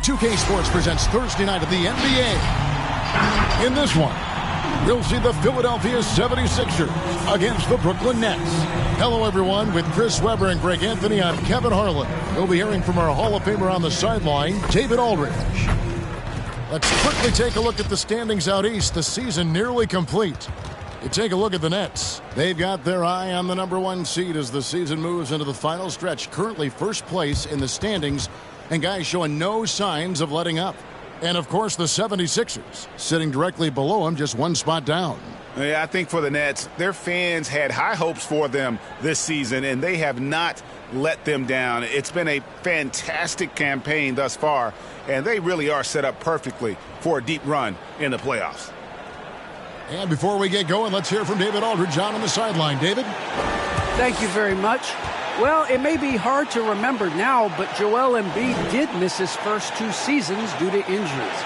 2K Sports presents Thursday night of the NBA. In this one, we'll see the Philadelphia 76ers against the Brooklyn Nets. Hello, everyone. With Chris Webber and Greg Anthony, I'm Kevin Harlan. We'll be hearing from our Hall of Famer on the sideline, David Aldridge. Let's quickly take a look at the standings out east. The season nearly complete. You take a look at the Nets. They've got their eye on the #1 seed as the season moves into the final stretch. Currently first place in the standings, and guys showing no signs of letting up. And, of course, the 76ers sitting directly below them, just one spot down. Yeah, I think for the Nets, their fans had high hopes for them this season, and they have not let them down. It's been a fantastic campaign thus far, and they really are set up perfectly for a deep run in the playoffs. And before we get going, let's hear from David Aldridge on the sideline. David? Thank you very much. Well, it may be hard to remember now, but Joel Embiid did miss his first 2 seasons due to injuries.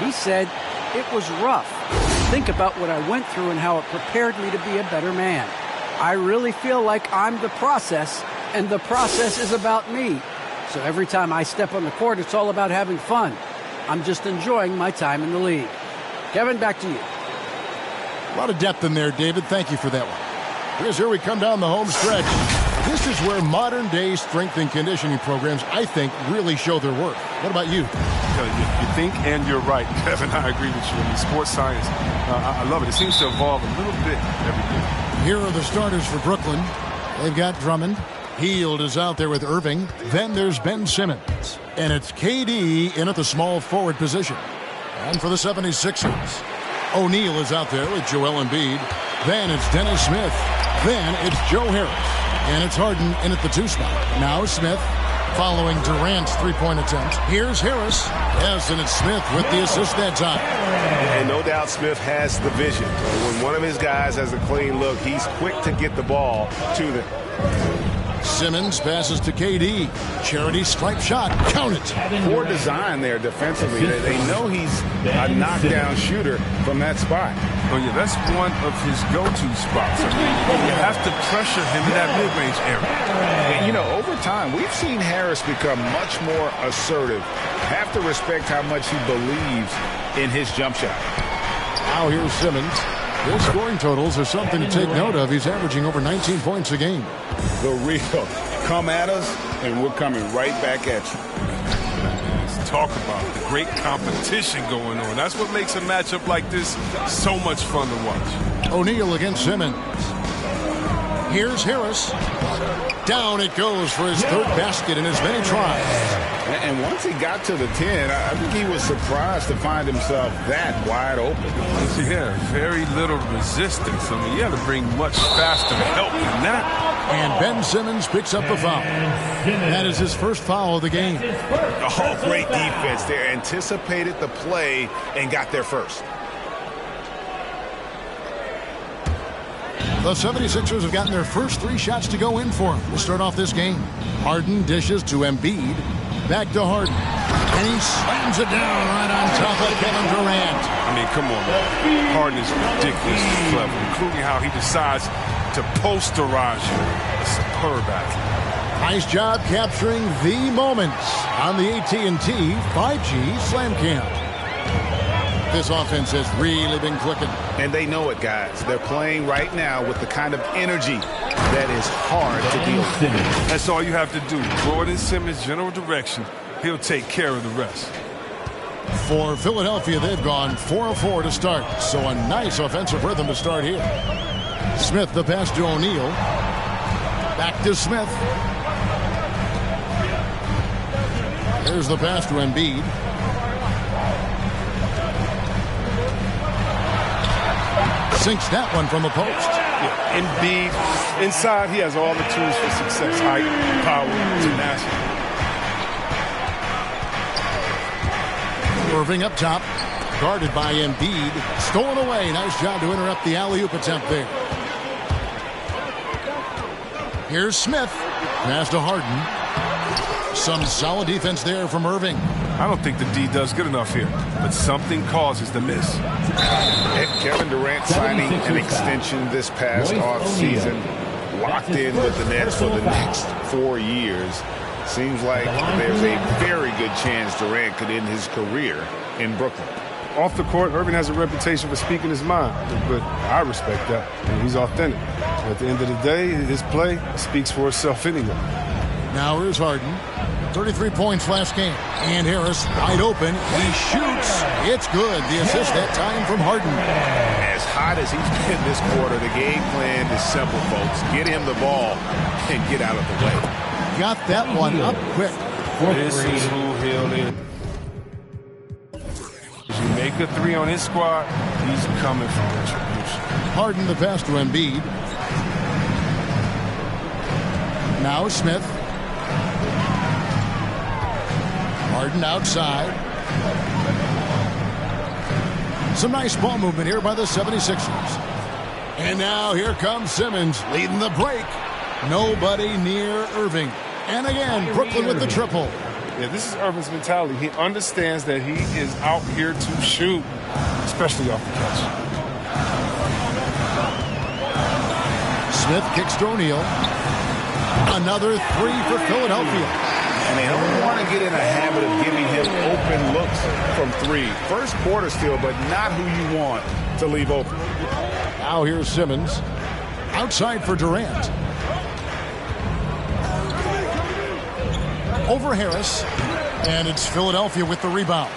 He said, "It was rough. Think about what I went through and how it prepared me to be a better man. I really feel like I'm the process, and the process is about me. So every time I step on the court, it's all about having fun. I'm just enjoying my time in the league." Kevin, back to you. A lot of depth in there, David. Thank you for that one. Because here we come down the home stretch. This is where modern-day strength and conditioning programs, I think, really show their worth. What about you? You think and you're right, Kevin. I agree with you. I mean, sports science, I love it. It seems to evolve a little bit every year. Here are the starters for Brooklyn. They've got Drummond. Hield is out there with Irving. Then there's Ben Simmons. And it's KD in at the small forward position. And for the 76ers, O'Neal is out there with Joel Embiid. Then it's Dennis Smith. Then it's Joe Harris. And it's Harden in at the 2 spot. Now Smith following Durant's 3-point attempt. Here's Harris. Yes, and it's Smith with the assist that time. And no doubt Smith has the vision. When one of his guys has a clean look, he's quick to get the ball to them. Simmons passes to KD. Charity stripe shot. Count it. Poor design there defensively. They know he's a knockdown shooter from that spot. Oh, yeah, that's one of his go-to spots. I mean, you have to pressure him in that mid-range area. And, you know, over time, we've seen Harris become much more assertive. Have to respect how much he believes in his jump shot. Now here's Simmons. His scoring totals are something to take note of. He's averaging over 19 points a game. The real come at us, and we're coming right back at you. Let's talk about great competition going on. That's what makes a matchup like this so much fun to watch. O'Neal against Simmons. Here's Harris. Down it goes for his 3rd basket in as many tries. And once he got to the 10, I think he was surprised to find himself that wide open. Yeah, very little resistance. I mean, you have to bring much faster help than that. And Ben Simmons picks up the foul. That is his first foul of the game. Oh, great defense there. Anticipated the play and got there first. The 76ers have gotten their first 3 shots to go in for him to start off this game. Harden dishes to Embiid. Back to Harden. And he slams it down right on top of Kevin Durant. I mean, come on, man. Harden is ridiculously clever, including how he decides to posterize you. A superb athlete. Nice job capturing the moments on the AT&T 5G Slam Cam. This offense has really been clicking. And they know it, guys. They're playing right now with the kind of energy that is hard to deal with. That's all you have to do. Throw it in Simmons' general direction. He'll take care of the rest. For Philadelphia, they've gone 4 of 4 to start. So a nice offensive rhythm to start here. Smith, the pass to O'Neal. Back to Smith. Here's the pass to Embiid. Sinks that one from the post. Yeah, Embiid, inside, he has all the tools for success. Height, power, tenacity. Irving up top. Guarded by Embiid. Stolen away. Nice job to interrupt the alley-oop attempt there. Here's Smith. Pass to Harden. Some solid defense there from Irving. I don't think the D does good enough here, but something causes the miss. And Kevin Durant signing an extension this past offseason, locked in with the Nets for the next 4 years. Seems like there's a very good chance Durant could end his career in Brooklyn. Off the court, Irving has a reputation for speaking his mind, but I respect that. And he's authentic. At the end of the day, his play speaks for itself anyway. Now here's Harden. 33 points last game. And Harris wide open. He shoots. It's good. The assist that time from Harden. As hot as he's been this quarter, the game plan is simple, folks. Get him the ball and get out of the way. Got that one up quick. This is who he'll is. If you make a three on his squad, he's coming for retribution. Harden the pass to Embiid. Now Smith. Harden outside. Some nice ball movement here by the 76ers. And now here comes Simmons leading the break. Nobody near Irving. And again, Brooklyn with the triple. Yeah, this is Irving's mentality. He understands that he is out here to shoot, especially off the catch. Smith kicks to O'Neal. Another three for Philadelphia. And they don't want to get in a habit of giving him open looks from three. First quarter still, but not who you want to leave open. Now here's Simmons. Outside for Durant. Over Harris. And it's Philadelphia with the rebound.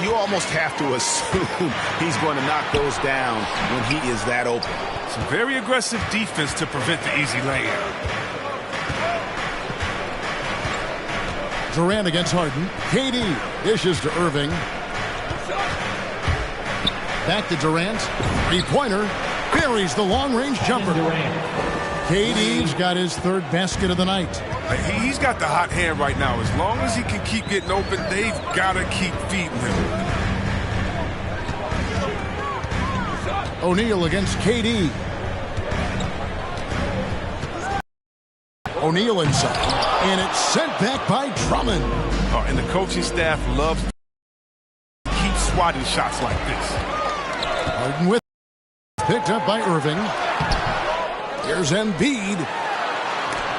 You almost have to assume he's going to knock those down when he is that open. Some very aggressive defense to prevent the easy layup. Durant against Harden. KD dishes to Irving. Back to Durant. Three-pointer. Buries the long-range jumper. KD's got his third basket of the night. He's got the hot hand right now. As long as he can keep getting open, they've got to keep feeding him. O'Neal against KD. O'Neal inside. And it's sent back by Drummond. Oh, and the coaching staff loves to keep swatting shots like this. Harden with picked up by Irving. Here's Embiid.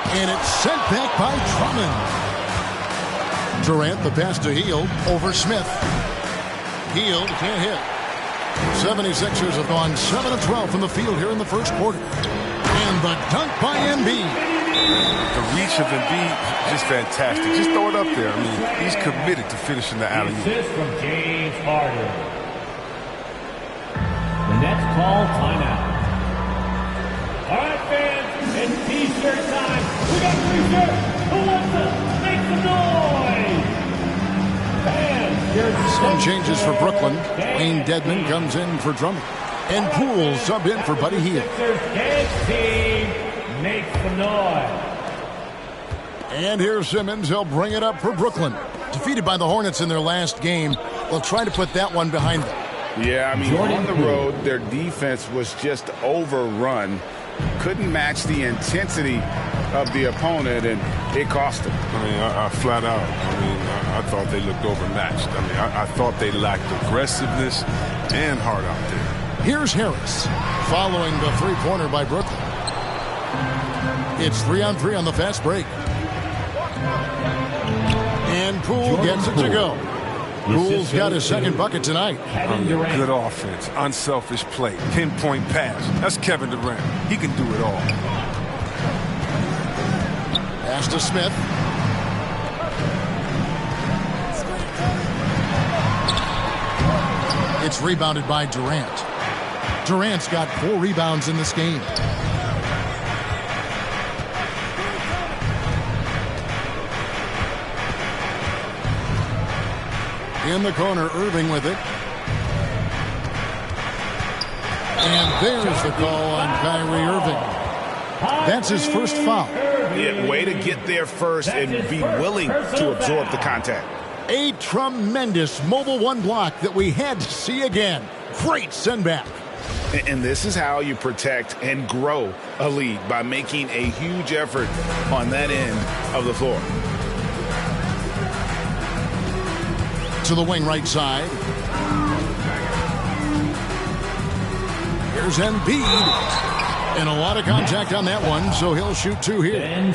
And it's sent back by Drummond. Durant the pass to Hield over Smith. Hield can't hit. 76ers have gone 7 of 12 from the field here in the first quarter. And the dunk by Embiid. The reach of Embiid, just fantastic. Just throw it up there. I mean, he's committed to finishing the alley-oop. Assist from James Harden. The Nets call timeout. All right, fans, it's T-shirt time. We got three shirts. Who wants to make some noise? Fans, some changes for Brooklyn. Wayne Dedmon comes in for Drummond. And Poole sub in for Buddy Hield. Team, make some noise. And here's Simmons. He'll bring it up for Brooklyn. Defeated by the Hornets in their last game. They'll try to put that one behind them. Yeah, I mean, on the road, their defense was just overrun. Couldn't match the intensity of the opponent, and it cost them. I mean, I flat out, I thought they looked overmatched. I mean, I thought they lacked aggressiveness and heart out there. Here's Harris following the three-pointer by Brooklyn. It's 3-on-3 on the fast break. And Poole gets it to go. Poole's got his second bucket tonight. Good offense, unselfish play, pinpoint pass. That's Kevin Durant. He can do it all. Pass to Smith. It's rebounded by Durant. Durant's got 4 rebounds in this game. In the corner, Irving with it. And there's the call on Kyrie Irving. That's his first foul. Yeah, way to get there first and be willing to absorb the contact. A tremendous Mobile One block that we had to see again. Great send back. And this is how you protect and grow a lead, by making a huge effort on that end of the floor. To the wing right side. Here's Embiid. And a lot of contact on that one, so he'll shoot 2 here. And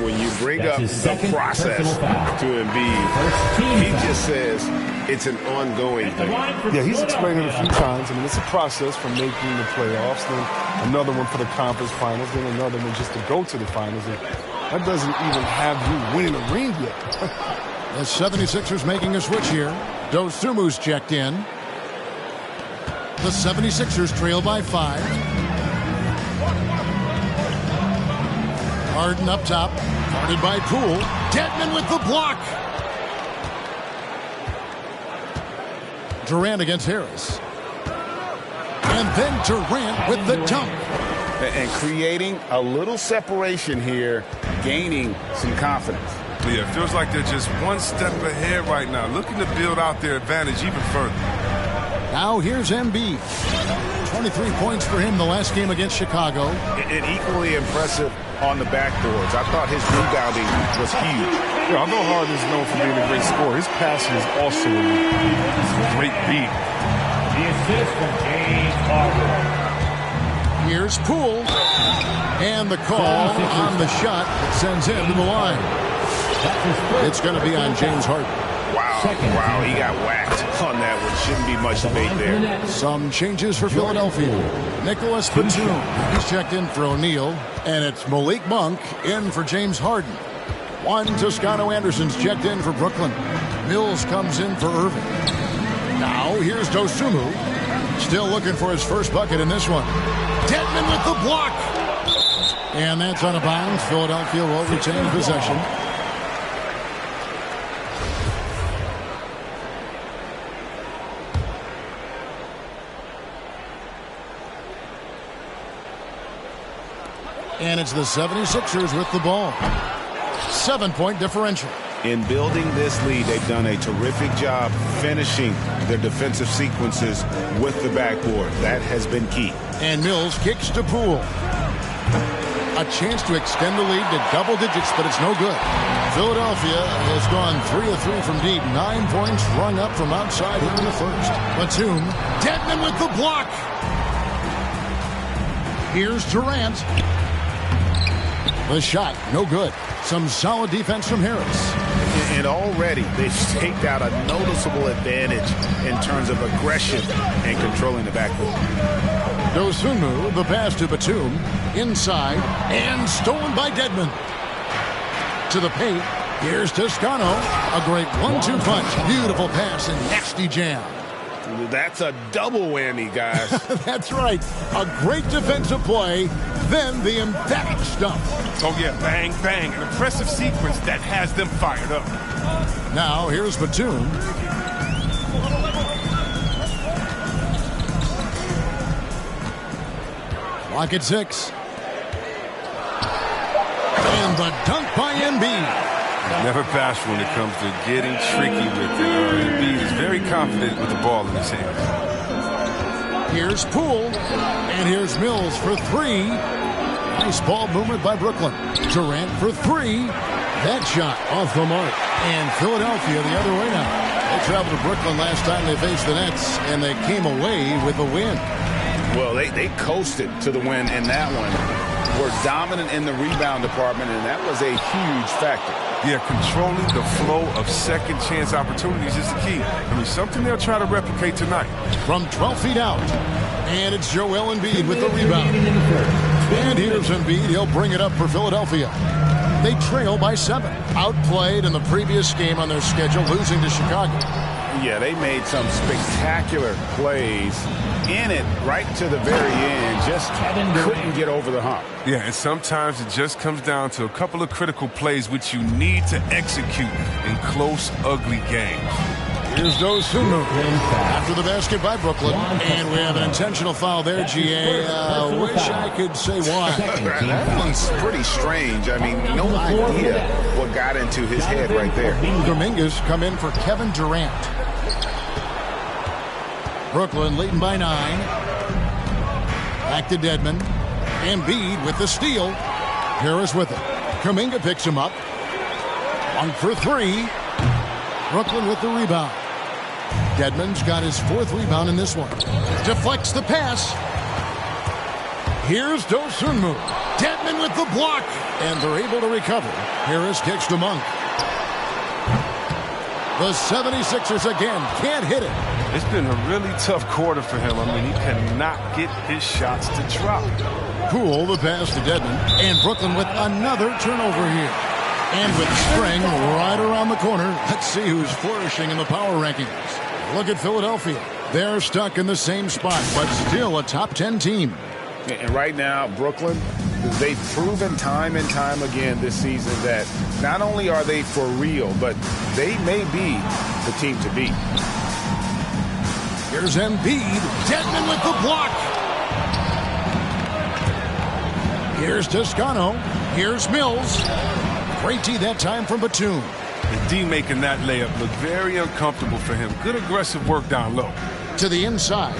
when you bring up the process to Embiid, he just says it's an ongoing thing. Yeah, he's explained it a few times. I mean, it's a process from making the playoffs, then another one for the conference finals, then another one just to go to the finals. And that doesn't even have you winning a ring yet. The 76ers making a switch here. Dosumu's checked in. The 76ers trail by 5. Harden up top, guarded by Poole. Dedmon with the block. Durant against Harris. And then Durant with the dunk. And creating a little separation here, gaining some confidence. Yeah, it feels like they're just one step ahead right now, looking to build out their advantage even further. Now here's Embiid. 23 points for him the last game against Chicago. And equally impressive on the backboards. I thought his rebounding was huge. Yeah, although Harden is known for being a great scorer, his passing is also a great beat. The assist from James Harden. Here's Poole. And the call on the shot that sends him to the line. It's going to be on James Harden. Wow, he got whacked on that one. Shouldn't be much debate there. Some changes for Philadelphia. Nicholas Batum, he's checked in for O'Neal. And it's Malik Monk in for James Harden. Juan Toscano-Anderson's checked in for Brooklyn. Mills comes in for Irving. Now here's Dosunmu. Still looking for his first bucket in this one. Dedmon with the block. And that's out of bounds. Philadelphia will retain possession. And it's the 76ers with the ball. 7-point differential. In building this lead, they've done a terrific job finishing their defensive sequences with the backboard. That has been key. And Mills kicks to Poole. A chance to extend the lead to double digits, but it's no good. Philadelphia has gone 3 of 3 from deep. 9 points rung up from outside here in the first. Batum, Dedmon with the block. Here's Durant. The shot, no good. Some solid defense from Harris. And already they've staked out a noticeable advantage in terms of aggression and controlling the backcourt. Dosunmu, the pass to Batum. Inside, and stolen by Dedmon. To the paint, here's Toscano. A great 1-2 punch. Beautiful pass and nasty jam. That's a double whammy, guys. That's right. A great defensive play, then the emphatic stuff. Oh, yeah, bang, bang. An impressive sequence that has them fired up. Now, here's Batum. Clock at 6. And the dunk by Embiid. Never bashful when it comes to getting tricky with it. Embiid is very confident with the ball in his hands. Here's Poole. And here's Mills for 3. Nice ball movement by Brooklyn. Durant for 3. That shot off the mark. And Philadelphia the other way now. They traveled to Brooklyn last time they faced the Nets, and they came away with a win. Well, they coasted to the win in that one. Were dominant in the rebound department, and that was a huge factor. Yeah, controlling the flow of second chance opportunities is the key. I mean, something they'll try to replicate tonight. From 12 feet out. And it's Joel Embiid with the rebound. And here's Embiid. He'll bring it up for Philadelphia. They trail by 7. Outplayed in the previous game on their schedule, losing to Chicago. Yeah, they made some spectacular plays in it right to the very end. Just couldn't get over the hump. Yeah, and sometimes it just comes down to a couple of critical plays which you need to execute in close, ugly games. Here's Dosunmu after the basket by Brooklyn. And we have an intentional foul there, G.A. Wish I could say why. That one's pretty strange. I mean, no idea what got into his head right there. Dominguez come in for Kevin Durant. Brooklyn leading by 9. Back to Dedmon. Embiid with the steal. Harris with it. Kuminga picks him up. 1 for 3. Brooklyn with the rebound. Dedmon's got his 4th rebound in this one. Deflects the pass. Here's Dosunmu. Dedmon with the block. And they're able to recover. Harris kicks to Monk. The 76ers again can't hit it. It's been a really tough quarter for him. I mean, he cannot get his shots to drop. Poole the pass to Dedmon. And Brooklyn with another turnover here. And with spring right around the corner, let's see who's flourishing in the power rankings. Look at Philadelphia. They're stuck in the same spot, but still a top 10 team. And right now, Brooklyn, they've proven time and time again this season that not only are they for real, but they may be the team to beat. Here's Embiid. Dedmon with the block. Here's Toscano. Here's Mills. Great D that time from Batum. The D making that layup look very uncomfortable for him. Good aggressive work down low. To the inside.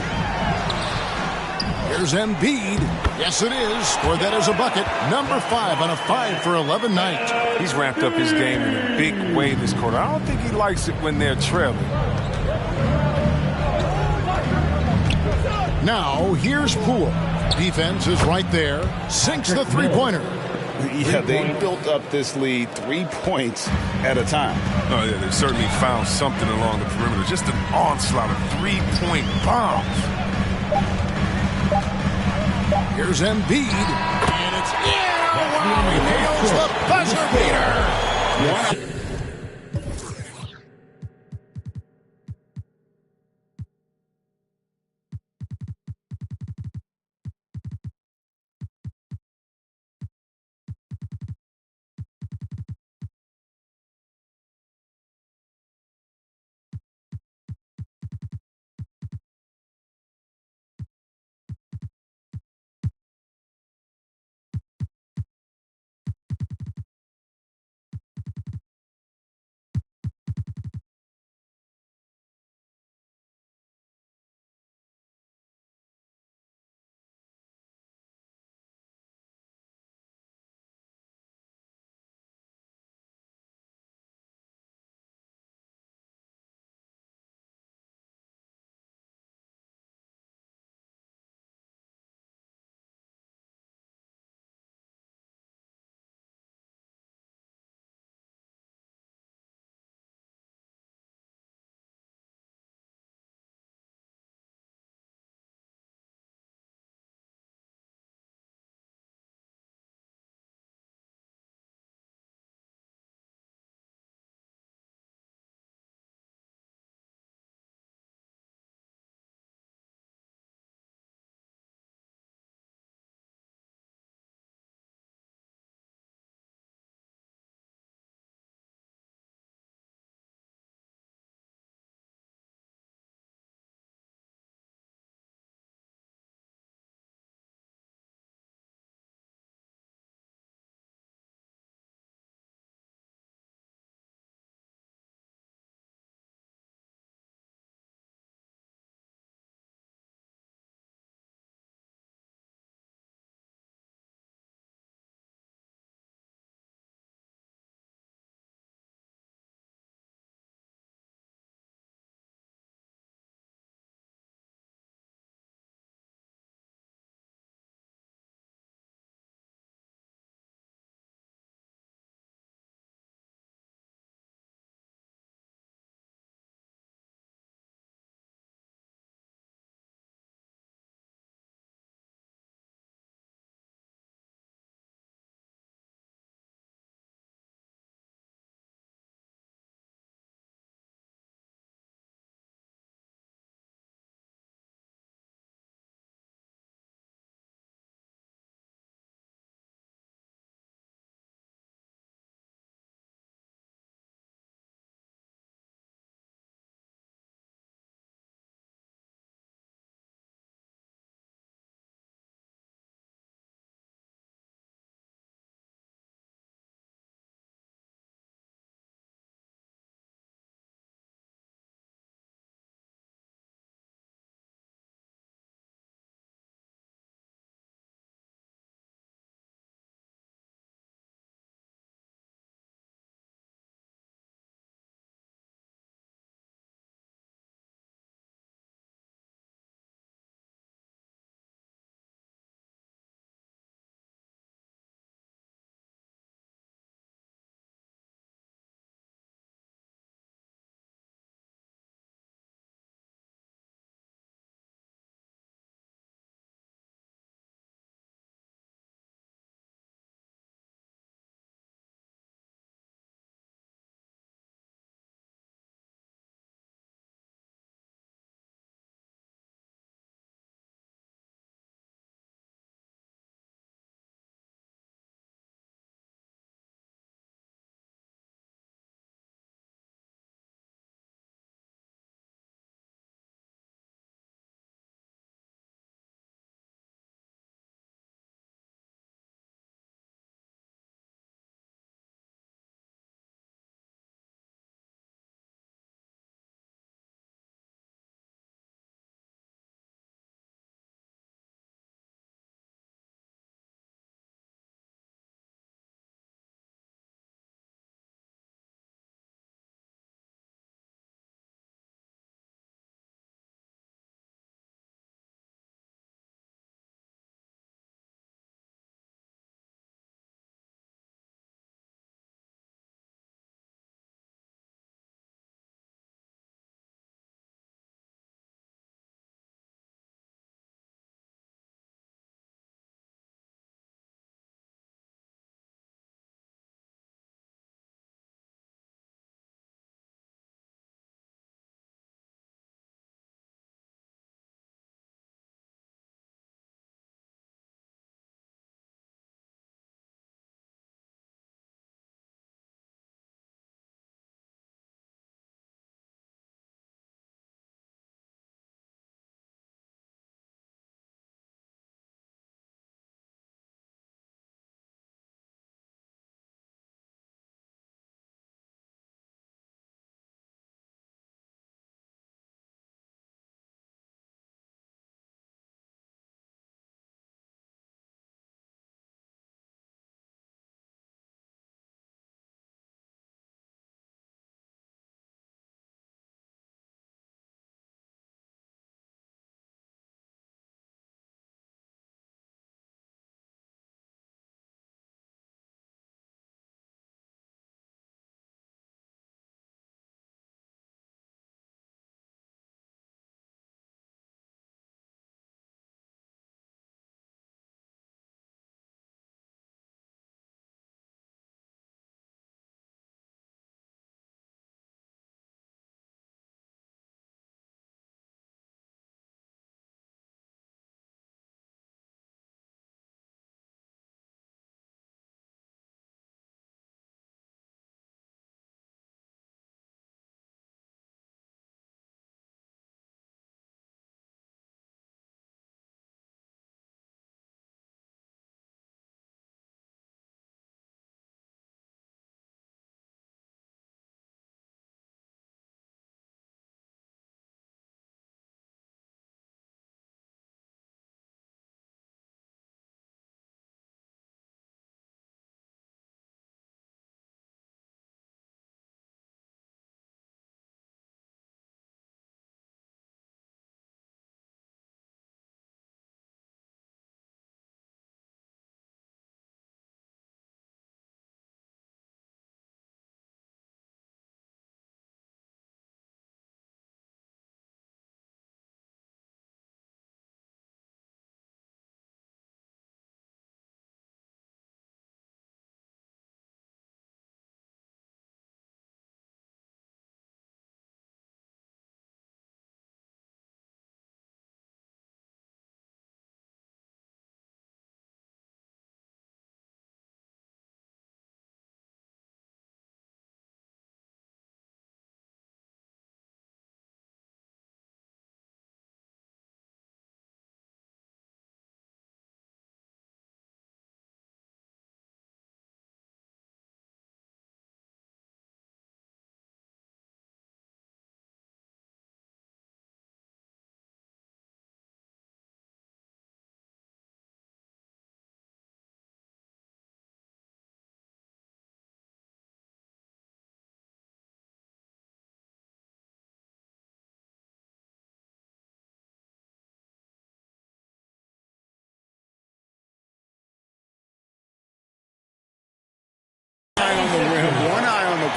Here's Embiid. Yes, it is. Scored that as a bucket. Number 5 on a 5 for 11 night. He's ramped up his game in a big way this quarter. I don't think he likes it when they're trailing. Now, here's Poole. Defense is right there. Sinks the three-pointer. Yeah, they built up this lead 3 points at a time. Oh, yeah, they've certainly found something along the perimeter. Just an onslaught of three-point bombs. Here's Embiid. And it's in. Wow, he nails the buzzer beater.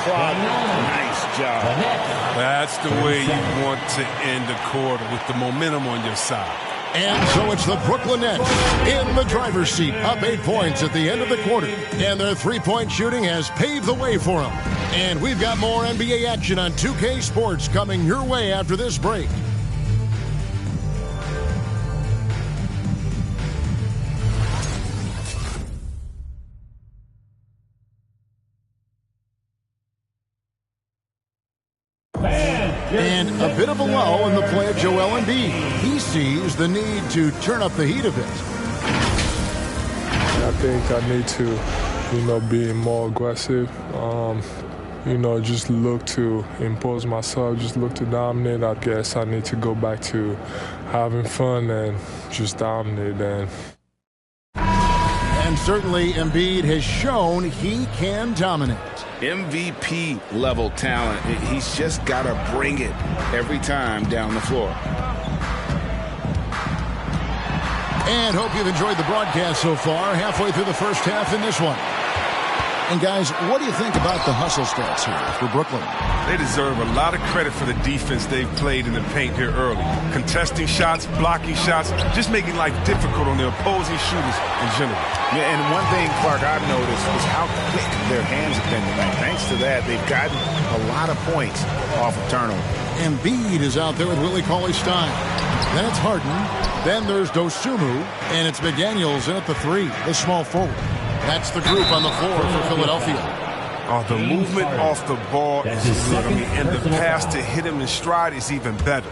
clock. Nice job. That's the way you want to end the quarter, with the momentum on your side. And so it's the Brooklyn Nets in the driver's seat, up 8 points at the end of the quarter. And their three-point shooting has paved the way for them. And we've got more NBA action on 2K Sports coming your way after this break. And a bit of a lull in the play of Joel Embiid. He sees the need to turn up the heat a bit. I think I need to, be more aggressive. Just look to impose myself, just look to dominate. I guess I need to go back to having fun and just dominate. And certainly Embiid has shown he can dominate. MVP level talent. He's just got to bring it every time down the floor. And hope you've enjoyed the broadcast so far. Halfway through the first half in this one. And guys, what do you think about the hustle stats here for Brooklyn? They deserve a lot of credit for the defense they've played in the paint here early. Contesting shots, blocking shots, just making life difficult on the opposing shooters in general. Yeah, and one thing, Clark, I've noticed is how quick their hands have been tonight. Thanks to that, they've gotten a lot of points off of turnover. Embiid is out there with Willie Cauley-Stein. Then it's Harden. Then there's Dosunmu. And it's McDaniels in at the 3, the small forward. That's the group on the floor for Philadelphia. The movement off the ball is good. And the pass to hit him in stride is even better.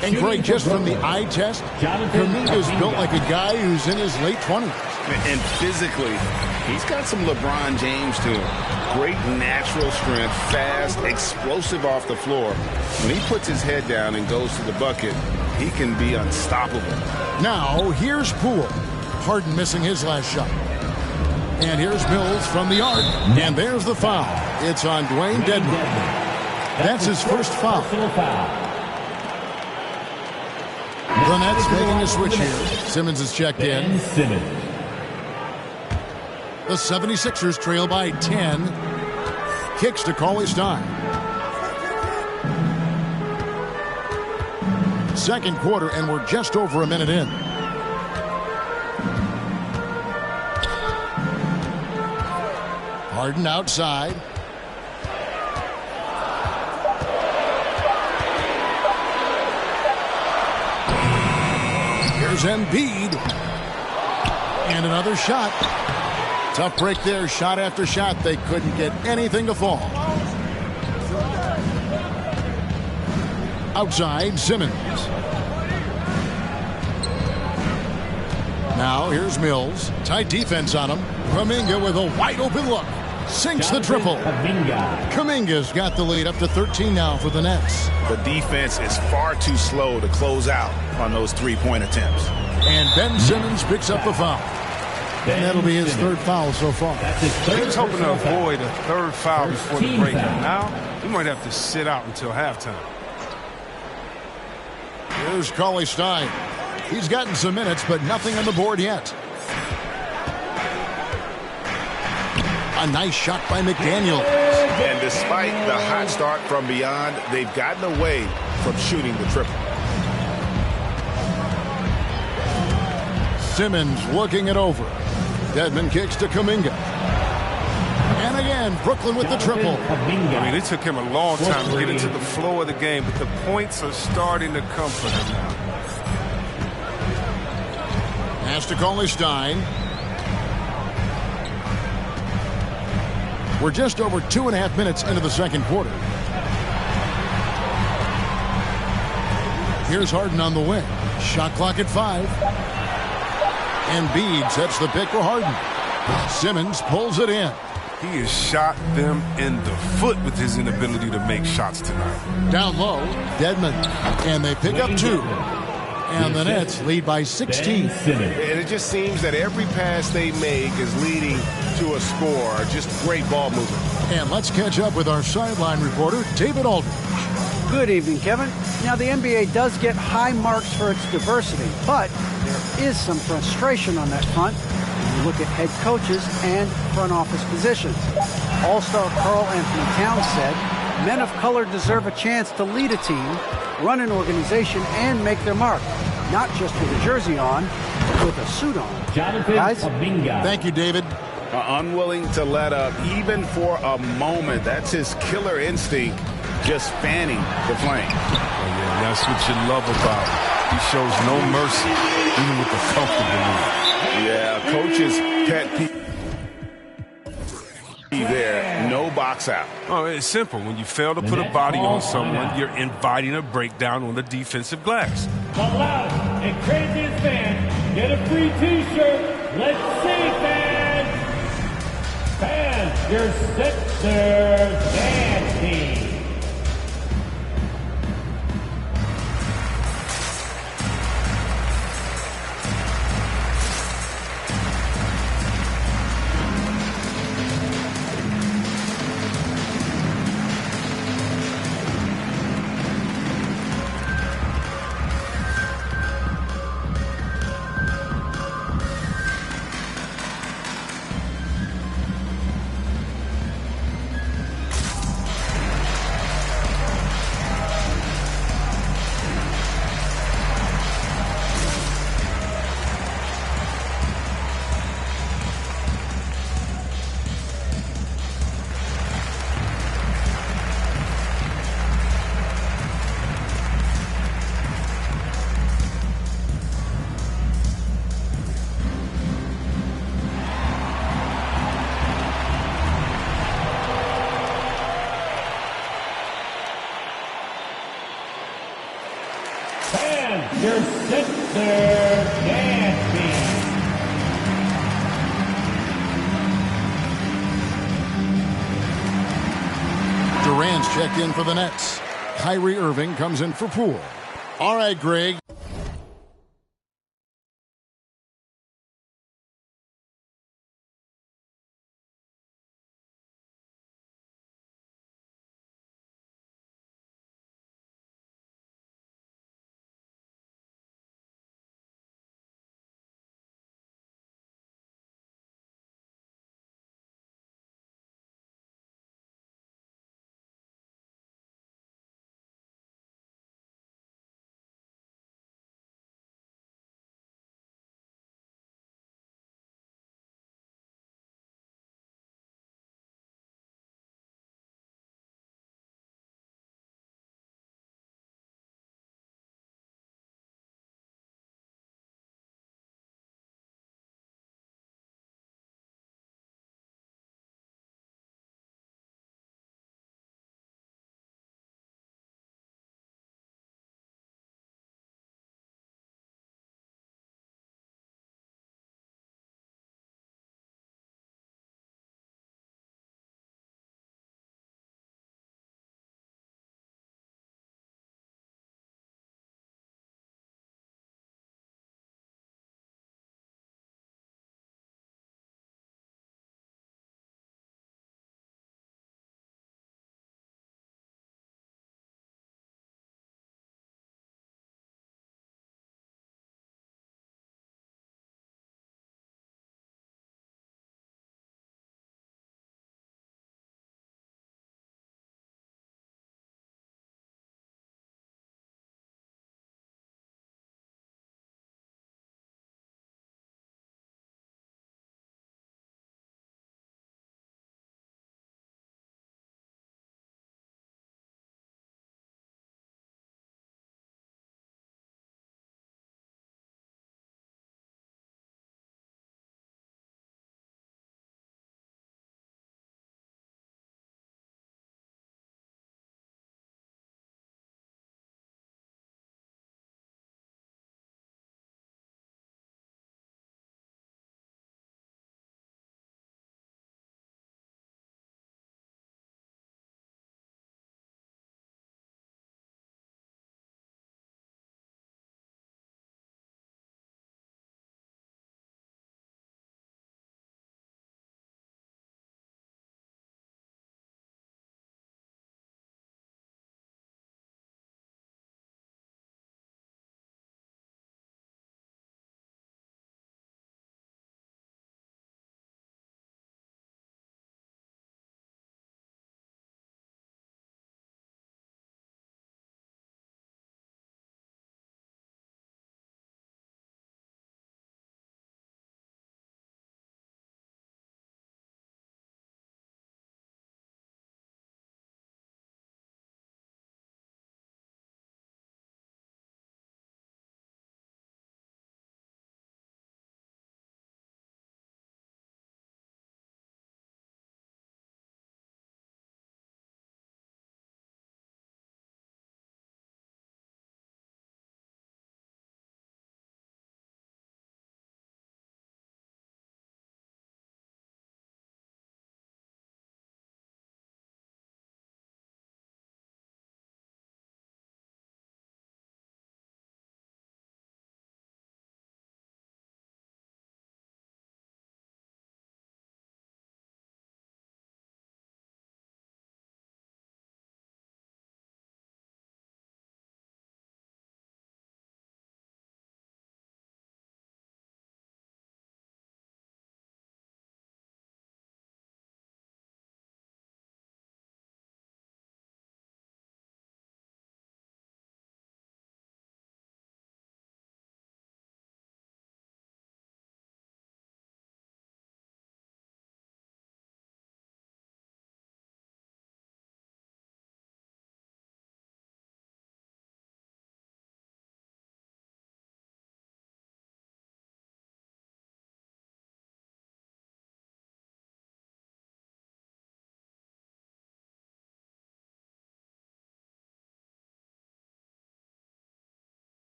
And Greg, just from the eye test, Kuminga's built like a guy who's in his late 20s. And physically, he's got some LeBron James to him. Great natural strength, fast, explosive off the floor. When he puts his head down and goes to the bucket, he can be unstoppable. Now, here's Poole. Harden missing his last shot. And here's Mills from the arc. And there's the foul. It's on Dwayne Dedmon. That's his first foul. The Nets making a switch here. Simmons is checked in. The 76ers trail by 10. Kicks to Cauley-Stein. Second quarter, and we're just over a minute in. Harden outside. Here's Embiid. And another shot. Tough break there, shot after shot. They couldn't get anything to fall. Outside, Simmons. Now here's Mills. Tight defense on him. Kuminga with a wide open look. Sinks the triple. Kuminga's got the lead up to 13 now for the Nets. The defense is far too slow to close out on those three-point attempts. And Ben Simmons picks up the foul. And that'll be his third foul so far. He was hoping to avoid a third foul before the break. Now, he might have to sit out until halftime. Here's Cauley-Stein. He's gotten some minutes, but nothing on the board yet. A nice shot by McDaniels. And despite the hot start from beyond, they've gotten away from shooting the triple. Simmons looking it over. Dedmon kicks to Kuminga. And again, Brooklyn with the triple. It took him a long time to get into the flow of the game, but the points are starting to come for him now. Pass to Cauley-Stein. We're just over 2.5 minutes into the second quarter. Here's Harden on the wing. Shot clock at 5. Embiid sets the pick for Harden. Simmons pulls it in. He has shot them in the foot with his inability to make shots tonight. Down low, Dedmon. And they pick up 2. And the Nets lead by 16. And it just seems that every pass they make is leading to a score. Just great ball movement. And let's catch up with our sideline reporter, David Aldridge. Good evening, Kevin. Now, the NBA does get high marks for its diversity, but there is some frustration on that front when you look at head coaches and front office positions. All-star Karl Anthony Towns said, men of color deserve a chance to lead a team, run an organization, and make their mark. Not just with a jersey on, but with a suit on. Jonathan Guys? Kuminga. Thank you, David. Unwilling to let up even for a moment. That's his killer instinct, just fanning the flame. Oh, yeah, that's what you love about him. He shows no mercy, even with the comfortable move. Yeah, coach's pet peeve there. No box out. Oh, it's simple. When you fail to put a body on someone, you're inviting a breakdown on the defensive glass. The loudest and craziest fans get a free T-shirt. Let's see, fans. Fans, your sister dance team. Fans, your sister dance team. Durant's checked in for the Nets. Kyrie Irving comes in for Poole. All right, Greg.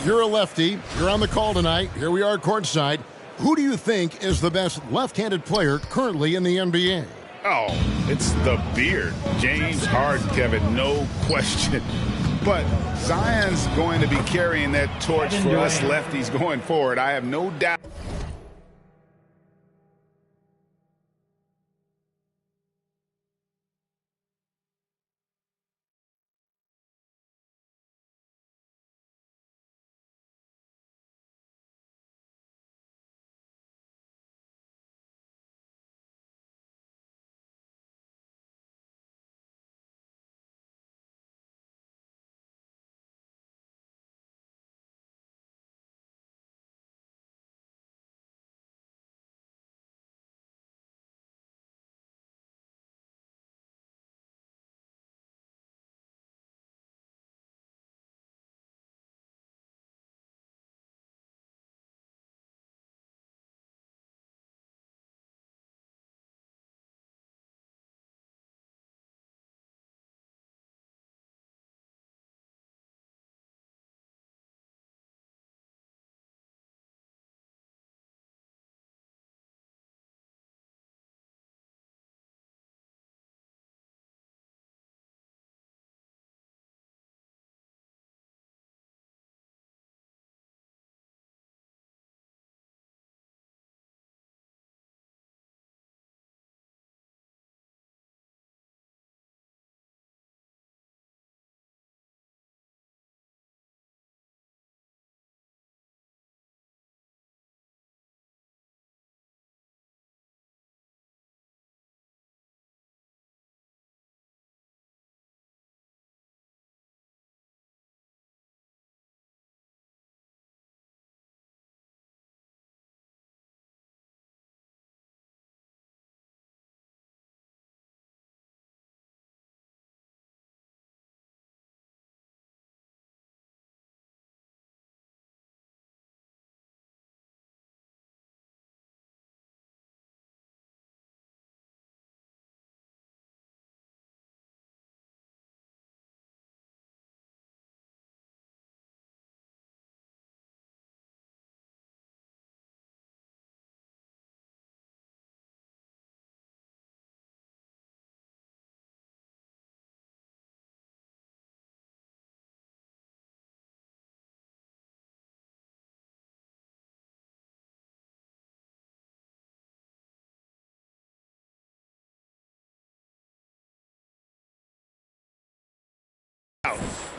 You're a lefty. You're on the call tonight. Here we are courtside. Who do you think is the best left-handed player currently in the NBA? Oh, it's the beard. James Harden, Kevin, no question. But Zion's going to be carrying that torch for us lefties going forward. I have no doubt.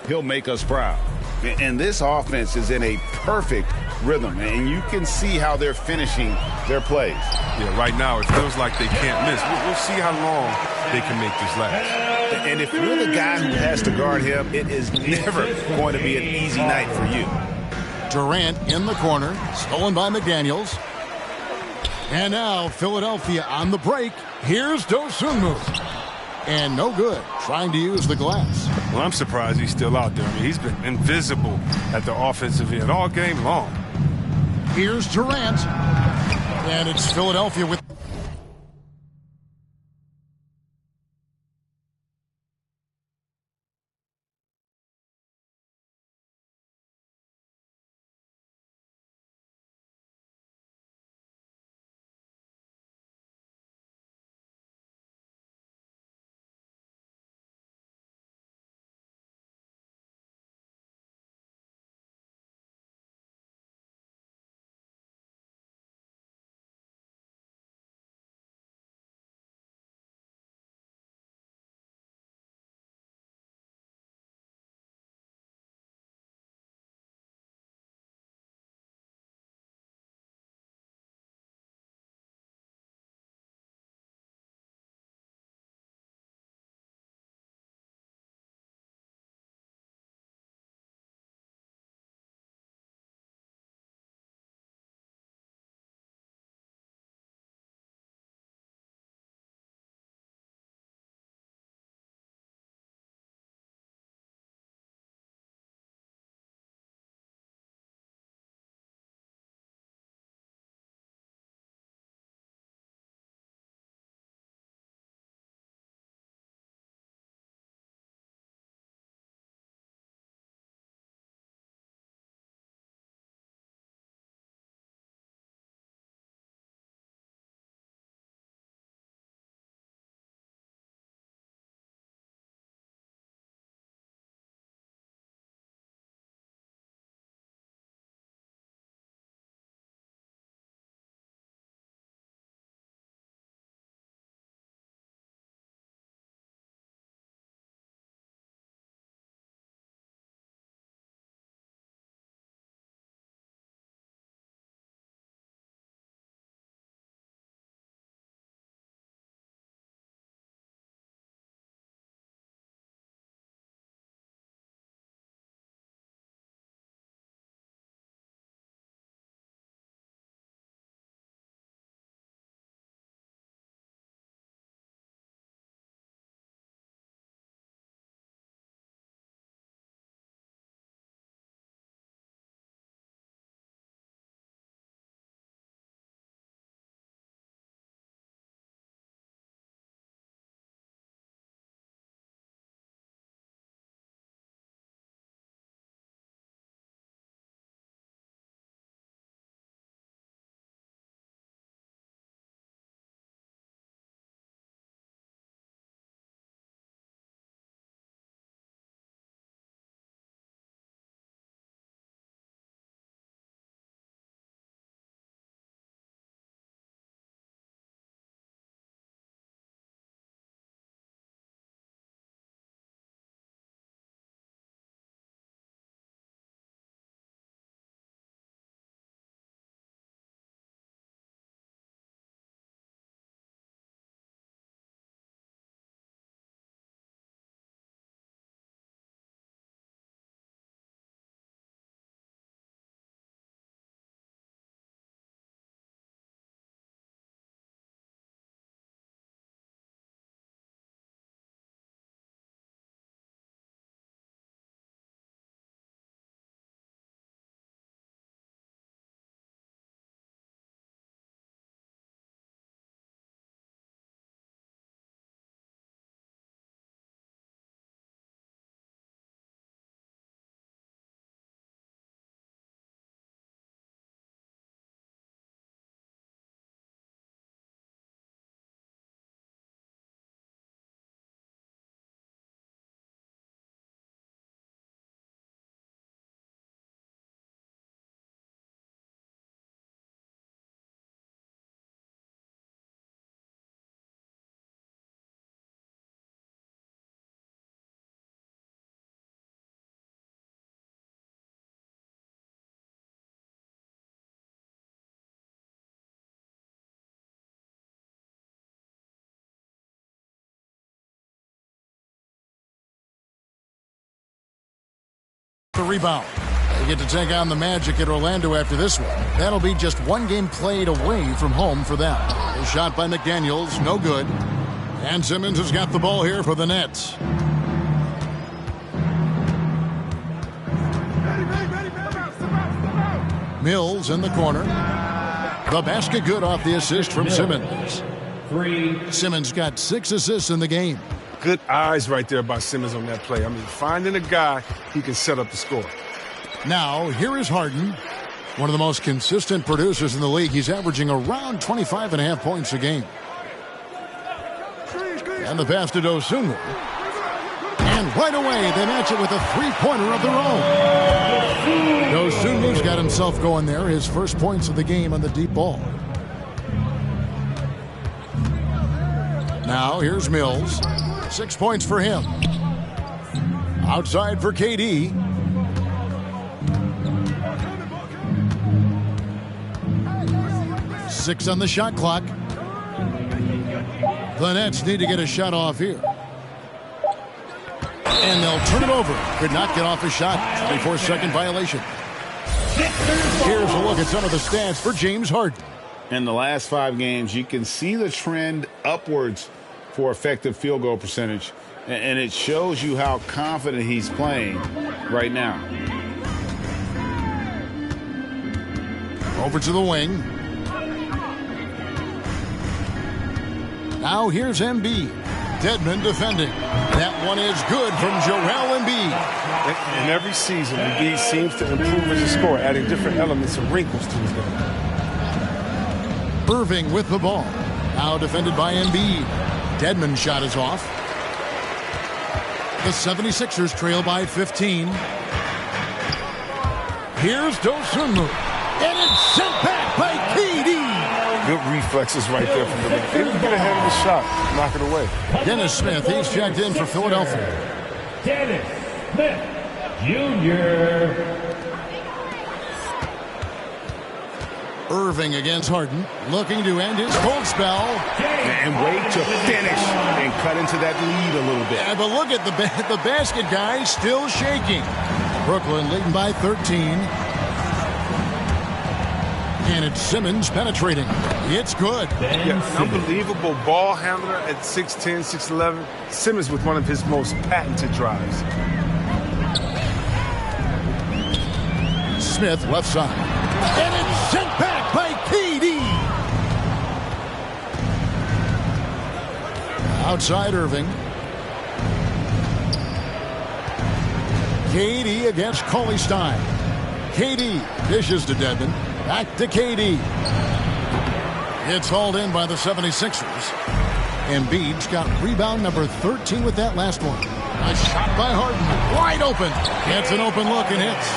He'll make us proud. And this offense is in a perfect rhythm, and you can see how they're finishing their plays. Yeah, right now it feels like they can't miss. We'll see how long they can make this last. And if you're the guy who has to guard him, it is never going to be an easy night for you. Durant in the corner, stolen by McDaniels. And now Philadelphia on the break. Here's Dosunmu. And no good, trying to use the glass. Well, I'm surprised he's still out there. I mean, he's been invisible at the offensive end all game long. Here's Durant. And it's Philadelphia with The rebound. They get to take on the Magic at Orlando after this one. That'll be just one game played away from home for them. A shot by McDaniels, no good. And Simmons has got the ball here for the Nets. Mills in the corner. The basket good off the assist from Simmons. Simmons got 6 assists in the game. Good eyes right there by Simmons on that play. I mean, finding a guy who can set up the score. Now, here is Harden, one of the most consistent producers in the league. He's averaging around 25.5 points a game. And the pass to Dosunmu. And right away, they match it with a three-pointer of their own. Dosunmu's got himself going there, his first points of the game on the deep ball. Now, here's Mills. 6 points for him. Outside for KD. Six on the shot clock. The Nets need to get a shot off here. And they'll turn it over. Could not get off a shot. 24-second violation. Here's a look at some of the stats for James Harden. In the last 5 games, you can see the trend upwards for effective field goal percentage. And it shows you how confident he's playing right now. Over to the wing. Now here's Embiid. Dedmon defending. That one is good from Joel Embiid. And every season, Embiid seems to improve as a scorer, adding different elements and wrinkles to his game. Irving with the ball. Now defended by Embiid. Dedmon shot is off. The 76ers trail by 15. Here's Dosunmu. And it's sent back by KD. Good reflexes right there from the man. He didn't get ahead of the shot. Knock it away. Dennis Smith, he's checked in for Philadelphia. Dennis Smith Jr. Irving against Harden, looking to end his cold spell. And wait to finish and cut into that lead a little bit. Yeah, but look at the basket guy still shaking. Brooklyn leading by 13. And it's Simmons penetrating. It's good. Yeah, unbelievable ball handler at 6'10", 6'11". Simmons with one of his most patented drives. Smith left side. And it's sent back by KD. Outside Irving. KD against Cauley-Stein. KD dishes to Dedmon. Back to KD. It's hauled in by the 76ers. Embiid's got rebound number 13 with that last one. A shot by Harden. Wide open. Gets an open look and hits.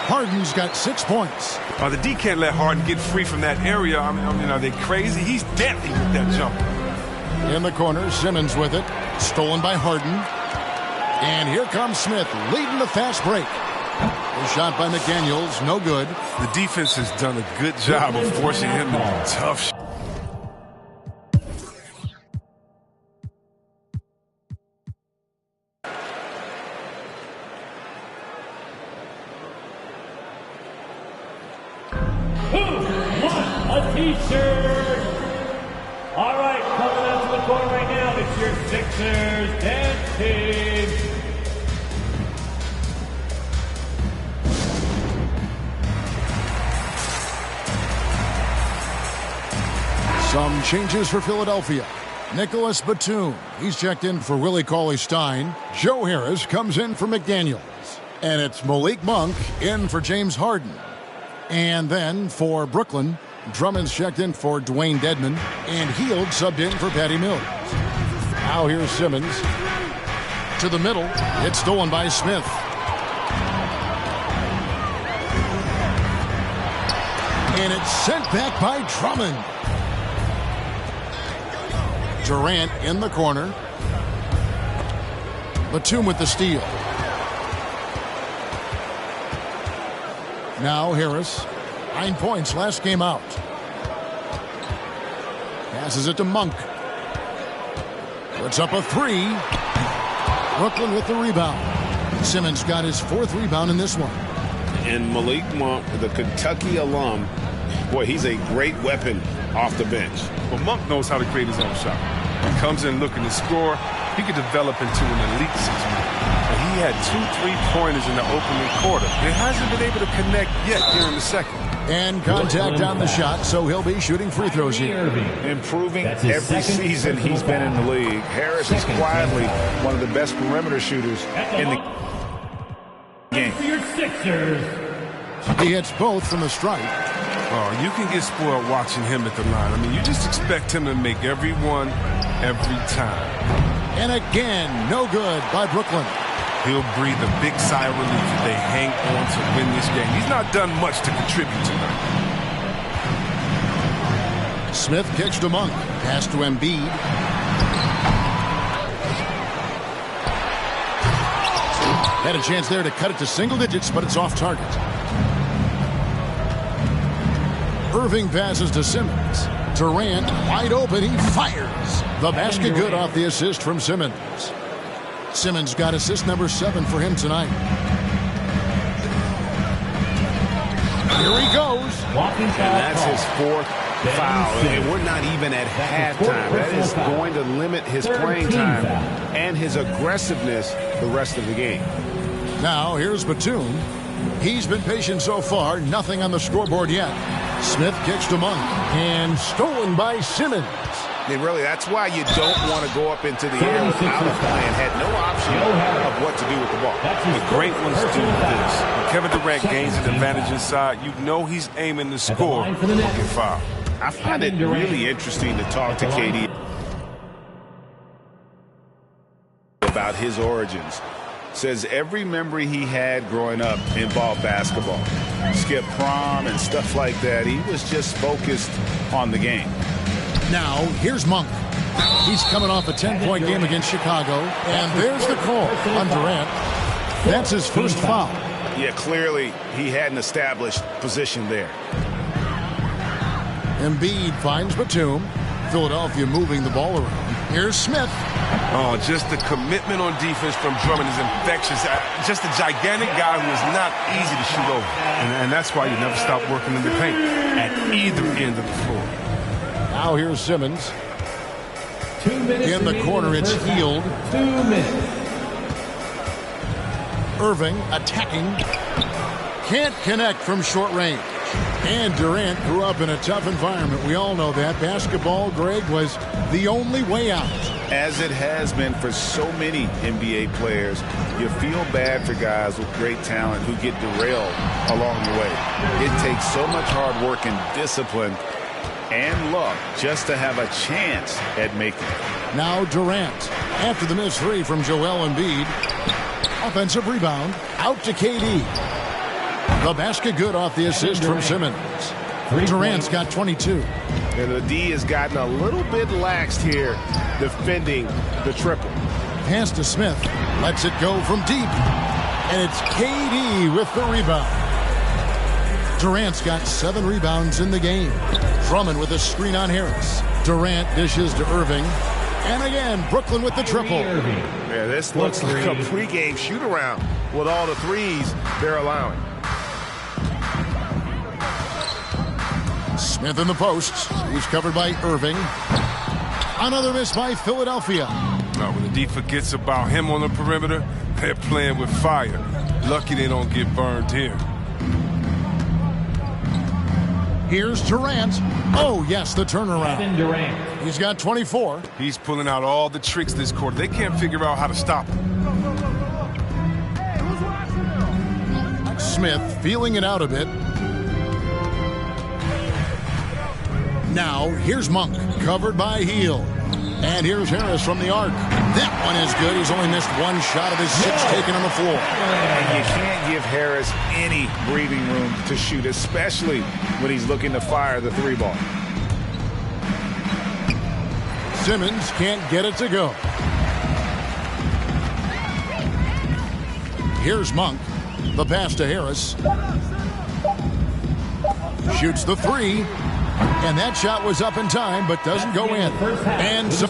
Harden's got 6 points. The D can't let Harden get free from that area. I mean, are they crazy? He's deadly with that jumper. In the corner, Simmons with it. Stolen by Harden. And here comes Smith, leading the fast break. A shot by McDaniels, no good. The defense has done a good job of forcing him to tough shots. Who won a t-shirt? All right, coming out to the court right now, it's your Sixers dance team. Some changes for Philadelphia. Nicholas Batum, he's checked in for Willie Cauley-Stein. Joe Harris comes in for McDaniels. And it's Malik Monk in for James Harden. And then for Brooklyn, Drummond's checked in for Dwayne Dedmon. And Hield subbed in for Patty Mills. Now here's Simmons. To the middle. It's stolen by Smith. And it's sent back by Drummond. Durant in the corner. Batum with the steal. Now Harris. 9 points last game out. Passes it to Monk. Puts up a three. Brooklyn with the rebound. Simmons got his 4th rebound in this one. And Malik Monk, the Kentucky alum, boy, he's a great weapon off the bench. Well, Monk knows how to create his own shot. He comes in looking to score. He could develop into an elite 6-man. And he had 2 3-pointers in the opening quarter. He hasn't been able to connect yet here in the second. And contact on the shot, so he'll be shooting free throws here. Improving every season he's been in the league. Harris is quietly one of the best perimeter shooters in the game. For your Sixers. He hits both from the stripe. Oh, you can get spoiled watching him at the line. I mean, you just expect him to make every one, every time. And again, no good by Brooklyn. He'll breathe a big sigh of relief if they hang on to win this game. He's not done much to contribute tonight. Smith kicks to Monk. Pass to Embiid. Had a chance there to cut it to single digits, but it's off target. Irving passes to Simmons. Durant wide open. He fires. The basket good off the assist from Simmons. Simmons got assist number 7 for him tonight. Here he goes. And that's his 4th foul. And we're not even at halftime. That is going to limit his playing time and his aggressiveness the rest of the game. Now here's Batum. He's been patient so far. Nothing on the scoreboard yet. Smith kicks to Monk. And stolen by Simmons. And really, that's why you don't want to go up into the air without a plan. Had no option of what to do with the ball. The great ones do this. When Kevin Durant gains an advantage inside, you know he's aiming to score or get fouled. I find it really interesting to talk to KD about his origins. Says every memory he had growing up involved basketball. Skip prom and stuff like that. He was just focused on the game. Now, here's Monk. He's coming off a 10-point game against Chicago. And there's the call on Durant. That's his first foul. Yeah, clearly he had an established position there. Embiid finds Batum. Philadelphia moving the ball around. Here's Smith. Oh, just the commitment on defense from Drummond is infectious. Just a gigantic guy who is not easy to shoot over. And that's why you never stop working in the paint at either end of the floor. Now here's Simmons. 2 minutes In the corner, it's Hield. 2 minutes. Irving attacking. Can't connect from short range. And Durant grew up in a tough environment. We all know that. Basketball, Greg, was the only way out. As it has been for so many NBA players, you feel bad for guys with great talent who get derailed along the way. It takes so much hard work and discipline and luck just to have a chance at making it. Now Durant, after the missed 3 from Joel Embiid. Offensive rebound, out to KD. The basket good off the assist from Simmons. Durant's got 22. And the D has gotten a little bit laxed here defending the triple. Pass to Smith. Lets it go from deep. And it's KD with the rebound. Durant's got 7 rebounds in the game. Drummond with a screen on Harris. Durant dishes to Irving. And again, Brooklyn with the triple. Yeah, this looks like a pregame shoot-around with all the threes they're allowing. Smith in the post. He's covered by Irving. Another miss by Philadelphia. Now, when the D forgets about him on the perimeter, they're playing with fire. Lucky they don't get burned here. Here's Durant. Oh, yes, the turnaround. Kevin Durant. He's got 24. He's pulling out all the tricks this quarter. They can't figure out how to stop him. Smith feeling it out a bit. Now, here's Monk, covered by Hield. And here's Harris from the arc. That one is good. He's only missed 1 shot of his 6 taken on the floor. And you can't give Harris any breathing room to shoot, especially when he's looking to fire the 3-ball. Simmons can't get it to go. Here's Monk. The pass to Harris. Shoots the 3. And that shot was up in time, but doesn't go in. And so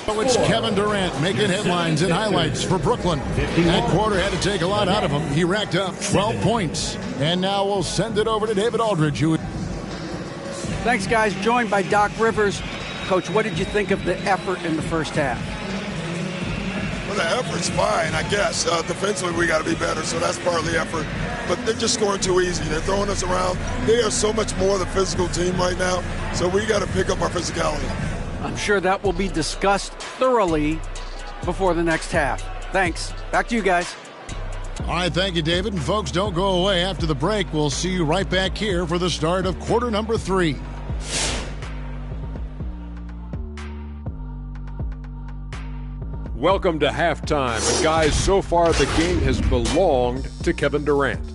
So it's Kevin Durant making headlines and highlights for Brooklyn. That quarter had to take a lot out of him. He racked up 12 points. And now we'll send it over to David Aldridge. Thanks, guys. Joined by Doc Rivers. Coach, what did you think of the effort in the first half? Well, the effort's fine, I guess. Defensively, we got to be better, so that's part of the effort. But they're just scoring too easy. They're throwing us around. They are so much more the physical team right now, so we got to pick up our physicality. I'm sure that will be discussed thoroughly before the next half. Thanks. Back to you guys. All right, thank you, David. And folks, don't go away. After the break, we'll see you right back here for the start of quarter number 3. Welcome to halftime. And guys, so far the game has belonged to Kevin Durant.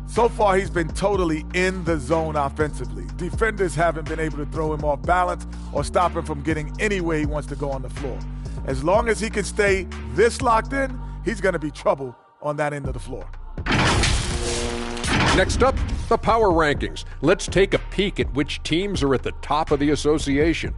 So far, he's been totally in the zone offensively. Defenders haven't been able to throw him off balance or stop him from getting anywhere he wants to go on the floor. As long as he can stay this locked in, he's going to be trouble on that end of the floor. Next up, the power rankings. Let's take a peek at which teams are at the top of the association.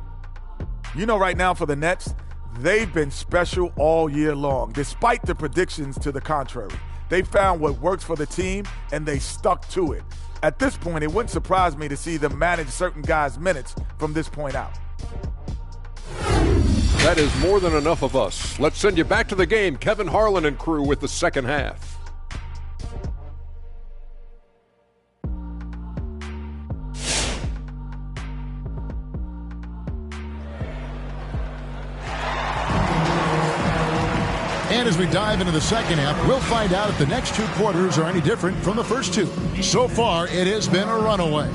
You know, right now for the Nets, they've been special all year long, despite the predictions to the contrary. They found what works for the team, and they stuck to it. At this point, it wouldn't surprise me to see them manage certain guys' minutes from this point out. That is more than enough of us. Let's send you back to the game. Kevin Harlan and crew with the second half. And as we dive into the second half, we'll find out if the next 2 quarters are any different from the first 2. So far, it has been a runaway.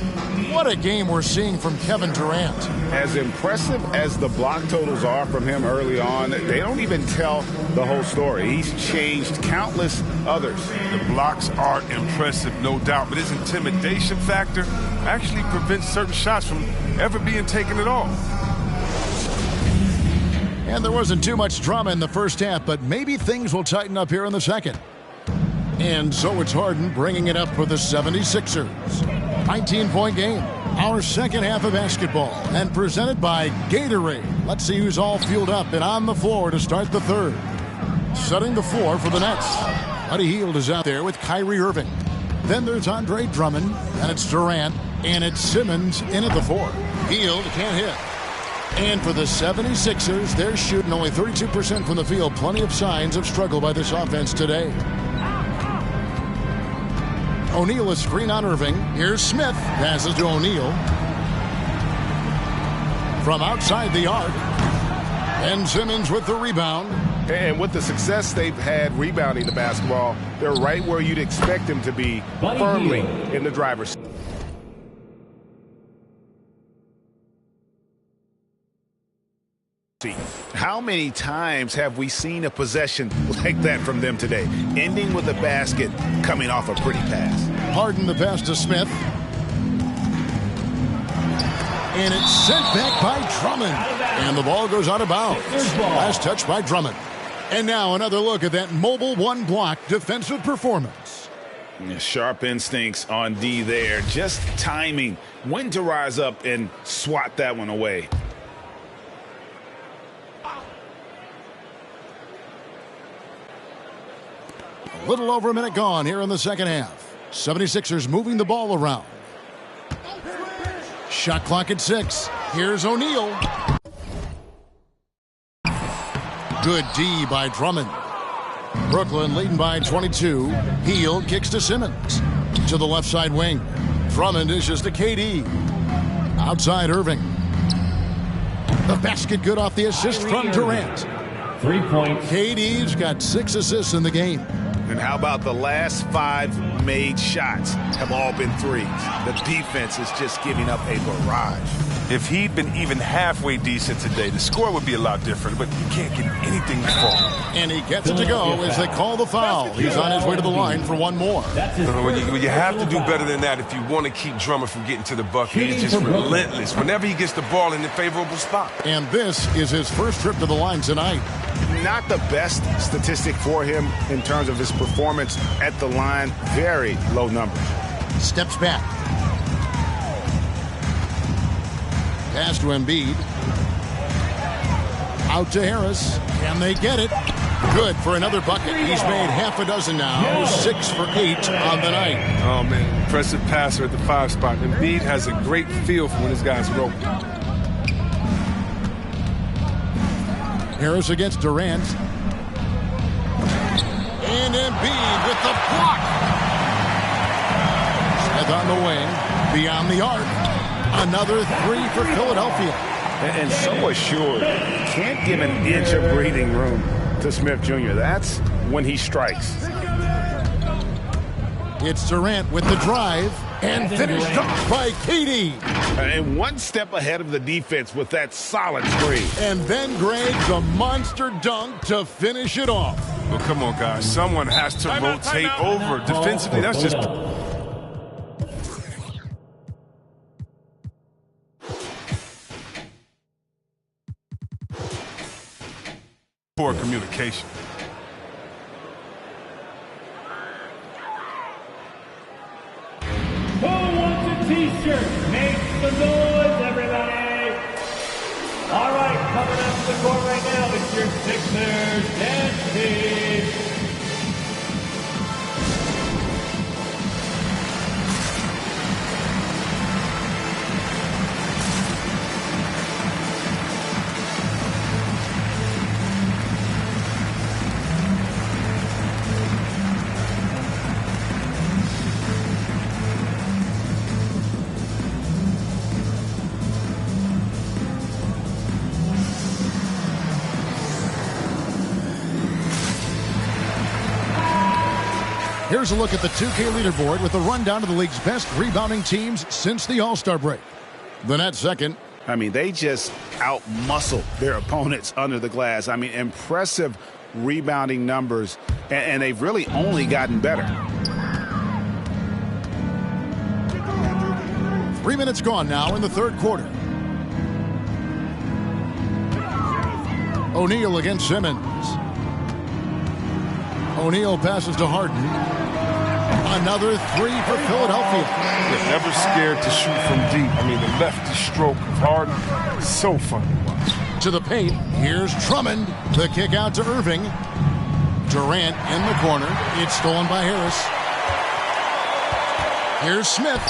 What a game we're seeing from Kevin Durant. As impressive as the block totals are from him early on, they don't even tell the whole story. He's changed countless others. The blocks are impressive, no doubt, but his intimidation factor actually prevents certain shots from ever being taken at all. And there wasn't too much drama in the first half, but maybe things will tighten up here in the second. And so it's Harden bringing it up for the 76ers. 19-point game. Our second half of basketball, and presented by Gatorade. Let's see who's all fueled up and on the floor to start the third. Setting the floor for the Nets. Buddy Hield is out there with Kyrie Irving. Then there's Andre Drummond, and it's Durant, and it's Simmons in at the 4. Hield can't hit. And for the 76ers, they're shooting only 32% from the field. Plenty of signs of struggle by this offense today. O'Neal is screen on Irving. Here's Smith. Passes to O'Neal. From outside the arc. And Simmons with the rebound. And with the success they've had rebounding the basketball, they're right where you'd expect them to be, firmly in the driver's seat. How many times have we seen a possession like that from them today, ending with a basket coming off a pretty pass? Harden the pass to Smith. And it's sent back by Drummond. And the ball goes out of bounds. Last touch by Drummond. And now another look at that mobile one-block defensive performance. Sharp instincts on D there. Just timing when to rise up and swat that one away. A little over a minute gone here in the second half. 76ers moving the ball around. Shot clock at 6. Here's O'Neal. Good D by Drummond. Brooklyn leading by 22. Hield kicks to Simmons. To the left side wing. Drummond is just a KD. Outside Irving. The basket good off the assist from Durant. 3 points. KD's got 6 assists in the game. And how about the last 5 made shots have all been threes? The defense is just giving up a barrage. If he'd been even halfway decent today, the score would be a lot different, but you can't get anything to fall. And he gets it to go as they call the foul. He's on his way to the line for one more. When you have to do better than that if you want to keep Drummond from getting to the bucket. He's just relentless whenever he gets the ball in the favorable spot. And this is his first trip to the line tonight. Not the best statistic for him in terms of his performance at the line. Very low numbers. Steps back. Pass to Embiid. Out to Harris. Can they get it? Good for another bucket. He's made half a dozen now. 6 for 8 on the night. Oh, man. Impressive passer at the 5 spot. Embiid has a great feel for when his guys are open. Harris against Durant. And Embiid with the block. Smith on the wing. Beyond the arc. Another 3 for Philadelphia. And so assured. Can't give an inch of breathing room to Smith Jr. That's when he strikes. It's Durant with the drive and finished off by KD. And one step ahead of the defense with that solid screen. And then Greg, the monster dunk to finish it off. Well, come on, guys. Someone has to rotate over. Defensively, that's just... poor communication. Who wants a t-shirt? Make some noise, everybody! All right, coming up to the court right now, it's your Sixers dance team. Here's a look at the 2K leaderboard with a rundown of the league's best rebounding teams since the All-Star break. The Nets second. I mean, they just out-muscle their opponents under the glass. I mean, impressive rebounding numbers, and they've really only gotten better. 3 minutes gone now in the third quarter. O'Neal against Simmons. O'Neal passes to Harden. Another 3 for Philadelphia. They're never scared to shoot from deep. I mean, the lefty stroke of Harden is so fun to watch. To the paint, here's Drummond. The kick out to Irving. Durant in the corner. It's stolen by Harris. Here's Smith.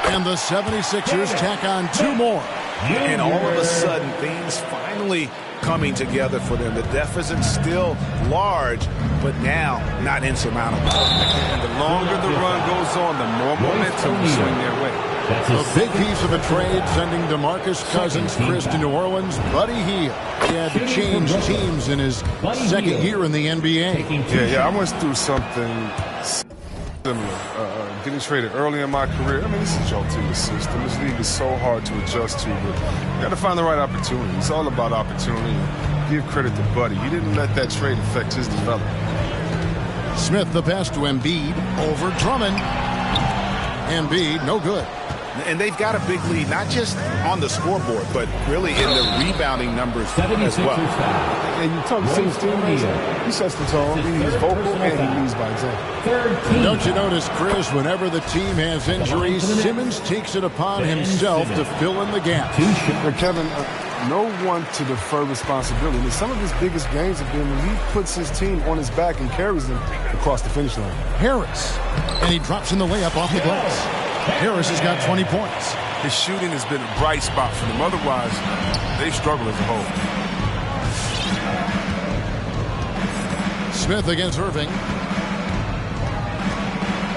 And the 76ers tack on 2 more. And all of a sudden, things finally coming together for them. The deficit still large, but now not insurmountable. And the longer the run goes on, the more momentum will swing their way. A big piece of a trade sending DeMarcus Cousins, Chris, to New Orleans. Buddy Hield. He had to change teams in his second year in the NBA. Yeah, I went through something similar. Getting traded early in my career. I mean, this is your team system. This league is so hard to adjust to, but you got to find the right opportunity. It's all about opportunity. Give credit to Buddy. He didn't let that trade affect his development. Smith, the pass to Embiid over Drummond. Embiid, no good. And they've got a big lead, not just on the scoreboard, but really in the rebounding numbers as well. And you talk to Simmons, he sets the tone, he's vocal, and he leads by example. Don't you notice, Chris, whenever the team has injuries, Simmons takes it upon himself to fill in the gaps. Kevin, no one to defer responsibility. I mean, some of his biggest gains have been when he puts his team on his back and carries them across the finish line. Harris, and he drops in the layup off the glass. Harris has got 20 points. His shooting has been a bright spot for them. Otherwise, they struggle as a whole. Smith against Irving.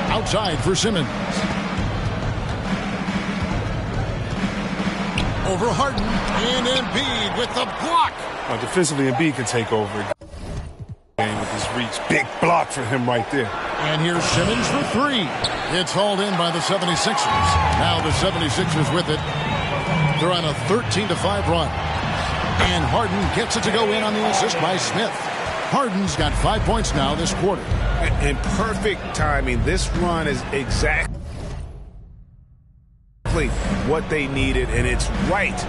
Outside for Simmons. Over Harden. And Embiid with the block. Defensively, Embiid can take over a game with his reach. Big block for him right there. And here's Simmons for 3. It's hauled in by the 76ers. Now the 76ers with it. They're on a 13-5 run. And Harden gets it to go in on the assist by Smith. Harden's got 5 points now this quarter. And perfect timing. This run is exactly what they needed, and it's right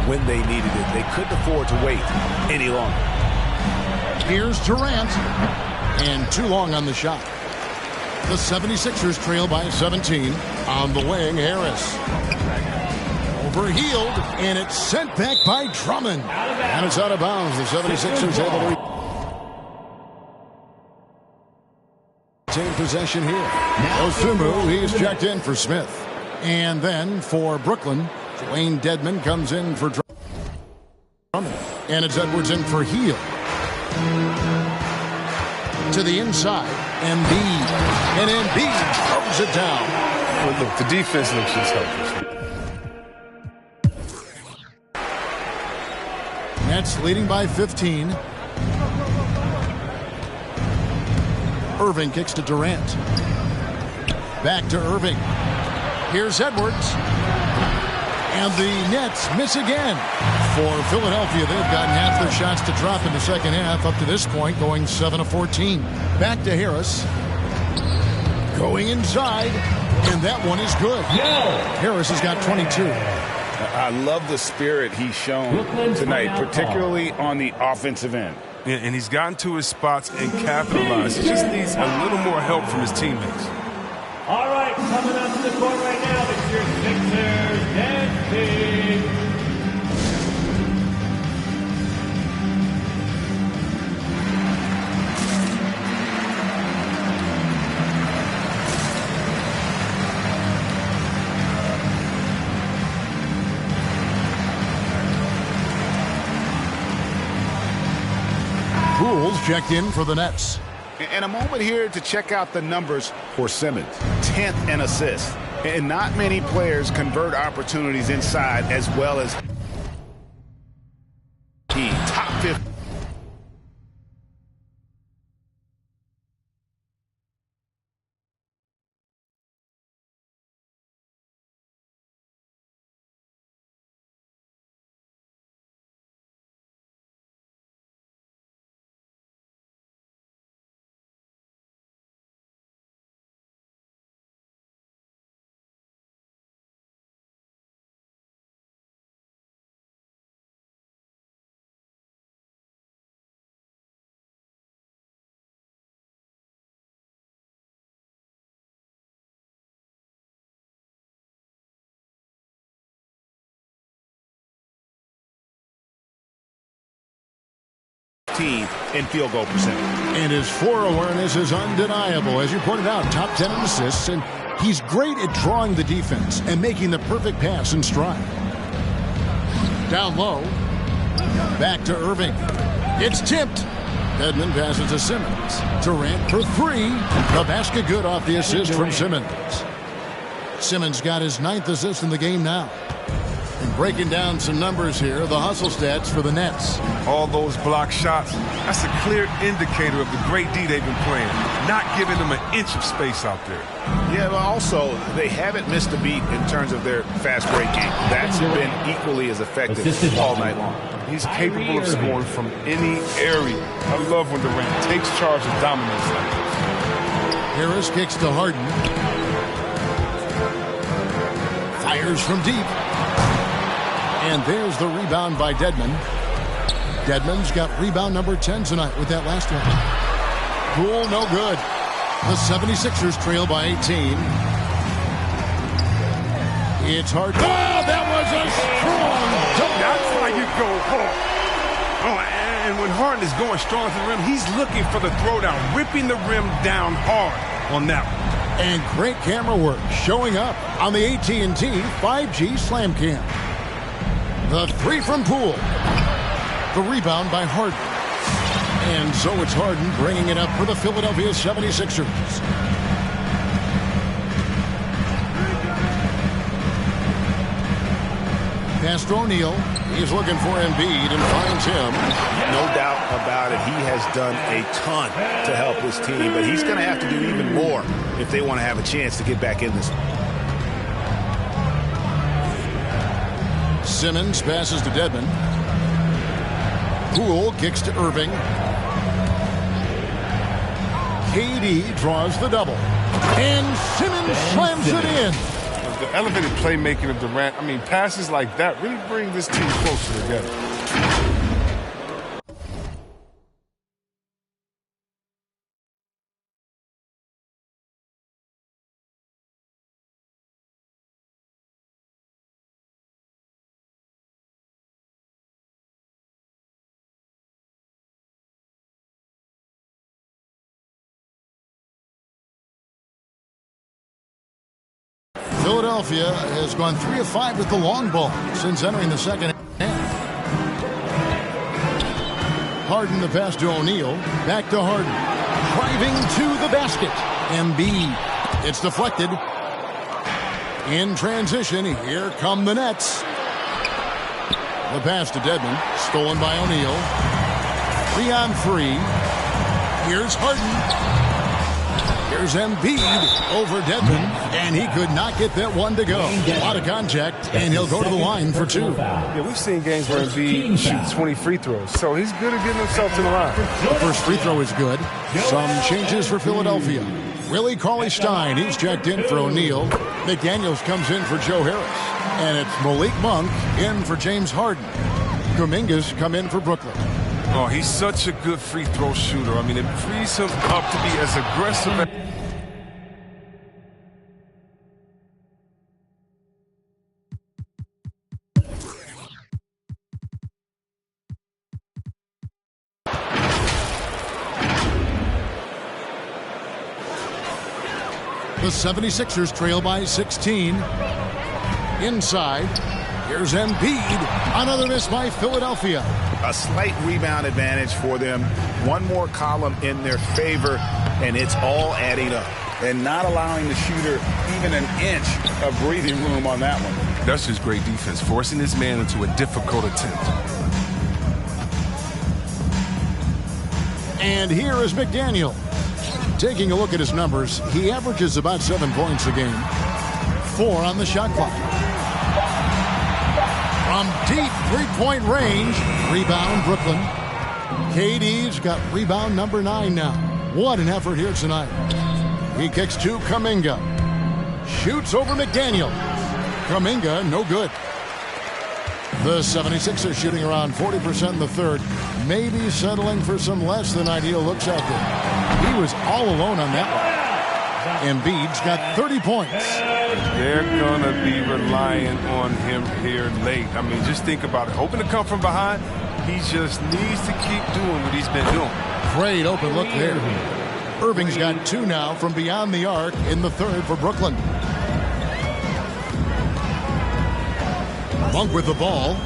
when they needed it. They couldn't afford to wait any longer. Here's Durant. And too long on the shot. The 76ers trail by 17. On the wing, Harris. Overhealed, and it's sent back by Drummond. And it's out of bounds. The 76ers able to retain possession here. Osumu, he's checked in for Smith. And then for Brooklyn, Dwayne Dedmon comes in for Drummond. And it's Edwards in for Hield. To the inside, Embiid. And Embiid throws it down. Well, look, the defense looks just helpless. Nets leading by 15. Irving kicks to Durant. Back to Irving. Here's Edwards. And the Nets miss again. For Philadelphia, they've gotten half their shots to drop in the second half up to this point, going 7 of 14. Back to Harris. Going inside, and that one is good. Harris has got 22. I love the spirit he's shown tonight, particularly on the offensive end. Yeah, and he's gotten to his spots and capitalized. He just needs a little more help from his teammates. All right, coming up to the court right now, it's your Sixers dance team. Poole's checked in for the Nets. And a moment here to check out the numbers for Simmons. 10th in assists. And not many players convert opportunities inside as well as he. Top 50. In field goal percentage. And his floor awareness is undeniable. As you pointed out, top 10 in assists, and he's great at drawing the defense and making the perfect pass in stride. Down low. Back to Irving. It's tipped. Dedmon passes to Simmons. Durant for three. The basket good off the assist from Simmons. Simmons got his 9th assist in the game now. And breaking down some numbers here, the hustle stats for the Nets. All those block shots, that's a clear indicator of the great D they've been playing, not giving them an inch of space out there. Yeah, but also, they haven't missed a beat in terms of their fast break game. That's been equally as effective all night long. He's capable of scoring from any area. I love when Durant takes charge and dominates like this. Harris kicks to Harden. Fires from deep. And there's the rebound by Dedmon. Dedmon's got rebound number 10 tonight with that last one. Poole, no good. The 76ers trail by 18. It's hard. Oh, that was a strong dunk. That's why you go hard. Oh, and when Harden is going strong to the rim, he's looking for the throwdown, whipping the rim down hard on that one. And great camera work showing up on the AT&T 5G Slam Cam. The three from Poole. The rebound by Harden. And so it's Harden bringing it up for the Philadelphia 76ers. Pass to O'Neal. He's looking for Embiid and finds him. No doubt about it. He has done a ton to help his team, but he's going to have to do even more if they want to have a chance to get back in this one. Simmons passes to Dedmon. Poole kicks to Irving. KD draws the double. And Simmons slams it in. The elevated playmaking of Durant, passes like that really bring this team closer together. Philadelphia has gone 3 of 5 with the long ball since entering the second half. Harden the pass to O'Neal. Back to Harden. Driving to the basket. Embiid. It's deflected. In transition, here come the Nets. The pass to Dedmon. Stolen by O'Neal. 3 on 3. Here's Harden. Here's Embiid over Dedmon, and he could not get that one to go. A lot of contact, and he'll go to the line for 2. Yeah, we've seen games where Embiid shoots 20 free throws, so he's good at getting himself to the line. The first free throw is good. Some changes for Philadelphia. Willie Cauley-Stein, he's checked in for O'Neal. McDaniels comes in for Joe Harris. And it's Malik Monk in for James Harden. Kuminga's come in for Brooklyn. Oh, he's such a good free throw shooter. I mean, it frees him up to be as aggressive. The 76ers trail by 16. Inside, here's Embiid. Another miss by Philadelphia. A slight rebound advantage for them. One more column in their favor, and it's all adding up. And not allowing the shooter even an inch of breathing room on that one. That's just great defense, forcing this man into a difficult attempt. And here is McDaniel. Taking a look at his numbers, he averages about 7 points a game. 4 on the shot clock. From deep three-point range, rebound Brooklyn. KD's got rebound number 9 now. What an effort here tonight. He kicks to Kuminga. Shoots over McDaniel. Kuminga, no good. The 76ers shooting around 40% in the third. Maybe settling for some less than ideal looks out there. He was all alone on that one. Embiid's got 30 points. They're going to be relying on him here late. I mean, just think about it. Hoping to come from behind, he just needs to keep doing what he's been doing. Great open look there. Irving's got 2 now from beyond the arc in the third for Brooklyn. Monk with the ball.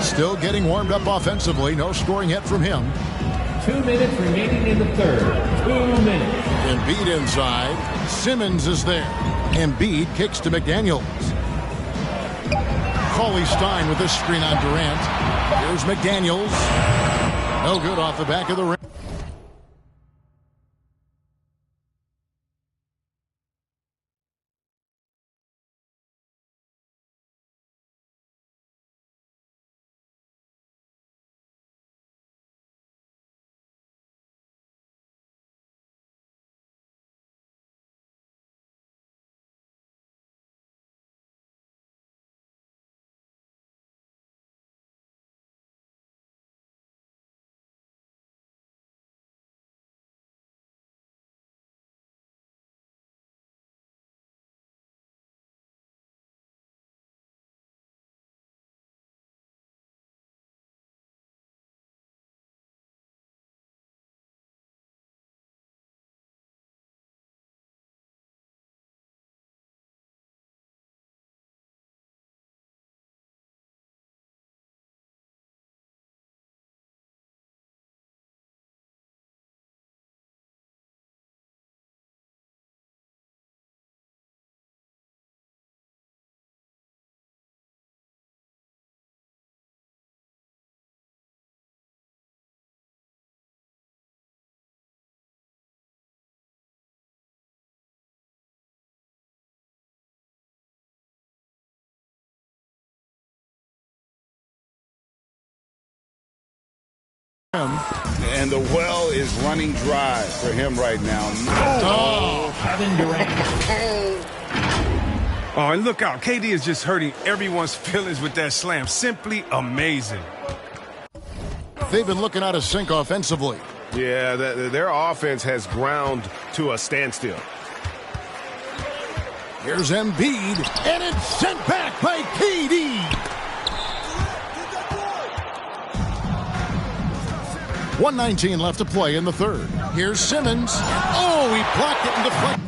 Still getting warmed up offensively. No scoring yet from him. 2 minutes remaining in the third. 2 minutes. Embiid inside. Simmons is there. Embiid kicks to McDaniels. Cauley-Stein with this screen on Durant. Here's McDaniels. No good off the back of the rim. And the well is running dry for him right now. Kevin Durant. Oh, and look out. KD is just hurting everyone's feelings with that slam. Simply amazing. They've been looking out of sync offensively. Yeah, their offense has ground to a standstill. Here's Embiid, and it's sent back by KD. 1:19 left to play in the third. Here's Simmons. Oh, he blocked it and deflected.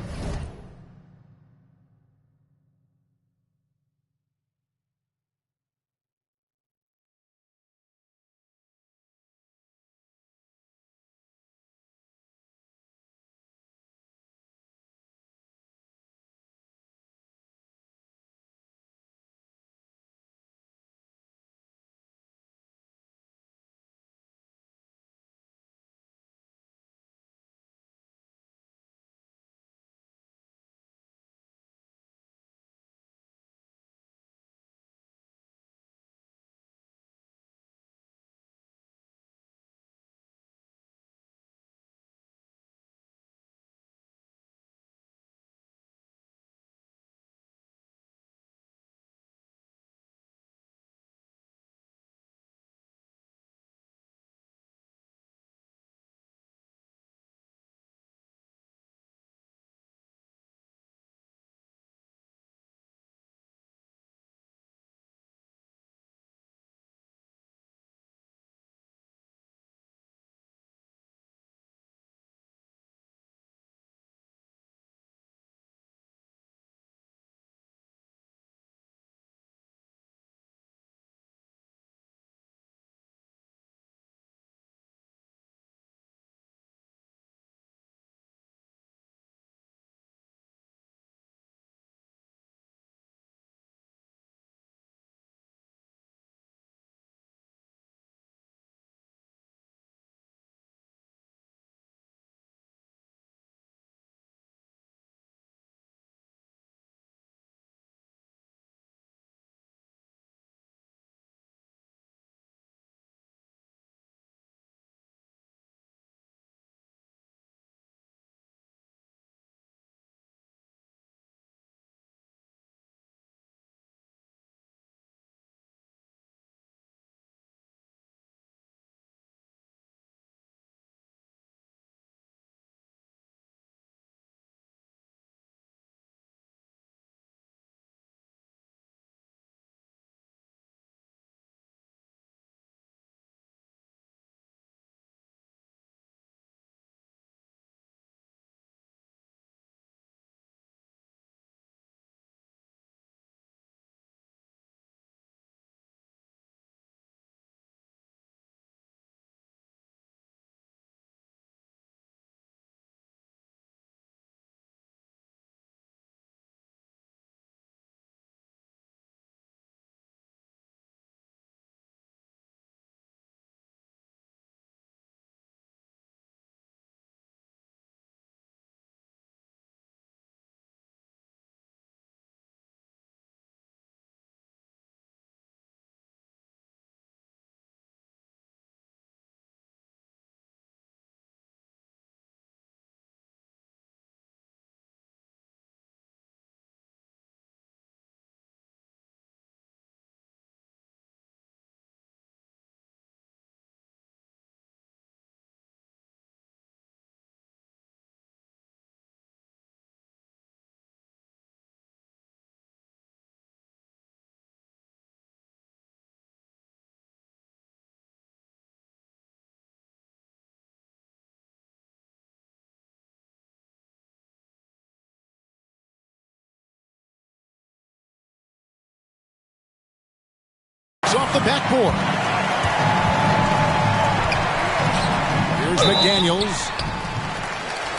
the backboard. Here's McDaniels.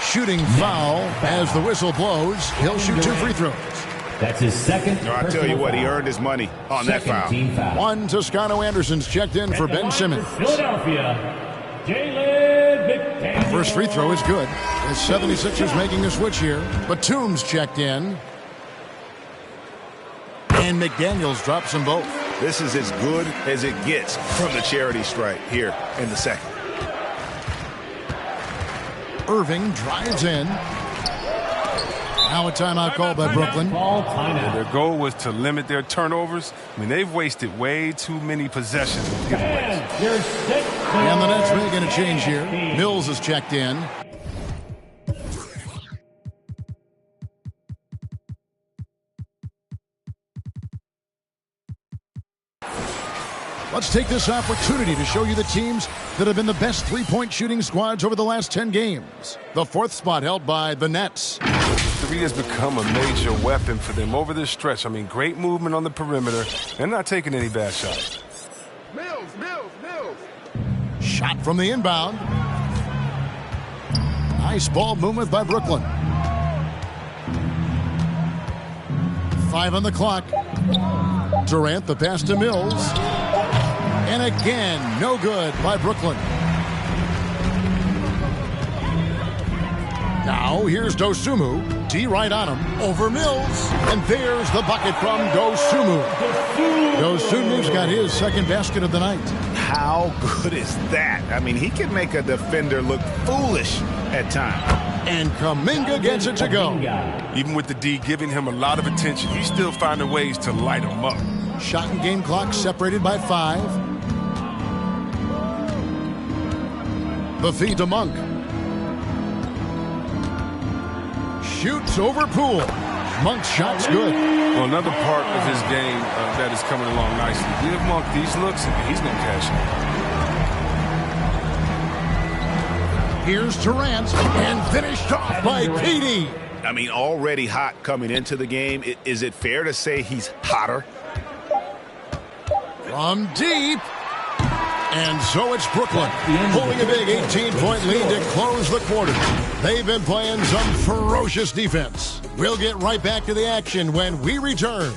Shooting foul as the whistle blows. He'll shoot 2 free throws. That's his second. I tell you what, he earned his money on that foul. One Toscano Anderson's checked in for Ben Simmons. Philadelphia, Jalen McDaniels. First free throw is good. The 76ers making a switch here. Batum's checked in. And McDaniels drops them both. This is as good as it gets from the charity stripe here in the second. Irving drives in. Now a timeout called by Brooklyn. Their goal was to limit their turnovers. I mean, they've wasted way too many possessions with giveaways. And the Nets making a change here. Mills is checked in. Let's take this opportunity to show you the teams that have been the best three-point shooting squads over the last 10 games. The 4th spot held by the Nets. Three has become a major weapon for them over this stretch. I mean, great movement on the perimeter. They're not taking any bad shots. Mills. Shot from the inbound. Nice ball movement by Brooklyn. 5 on the clock. Durant, the pass to Mills. And again, no good by Brooklyn. Now, here's Dosunmu. D right on him. Over Mills. And there's the bucket from Dosunmu. Dosunmu's got his second basket of the night. How good is that? I mean, he can make a defender look foolish at times. And Kuminga gets it to go. Even with the D giving him a lot of attention, he's still finding ways to light him up. Shot and game clock separated by 5. The feed to Monk. Shoots over Poole. Monk's shot's good. Well, another part of his game that is coming along nicely. Give Monk these looks, and he's going to cash in. Here's Durant, and finished off by KD. I mean, already hot coming into the game. Is it fair to say he's hotter? From deep. And so it's Brooklyn, holding a big 18-point lead to close the quarter. They've been playing some ferocious defense. We'll get right back to the action when we return.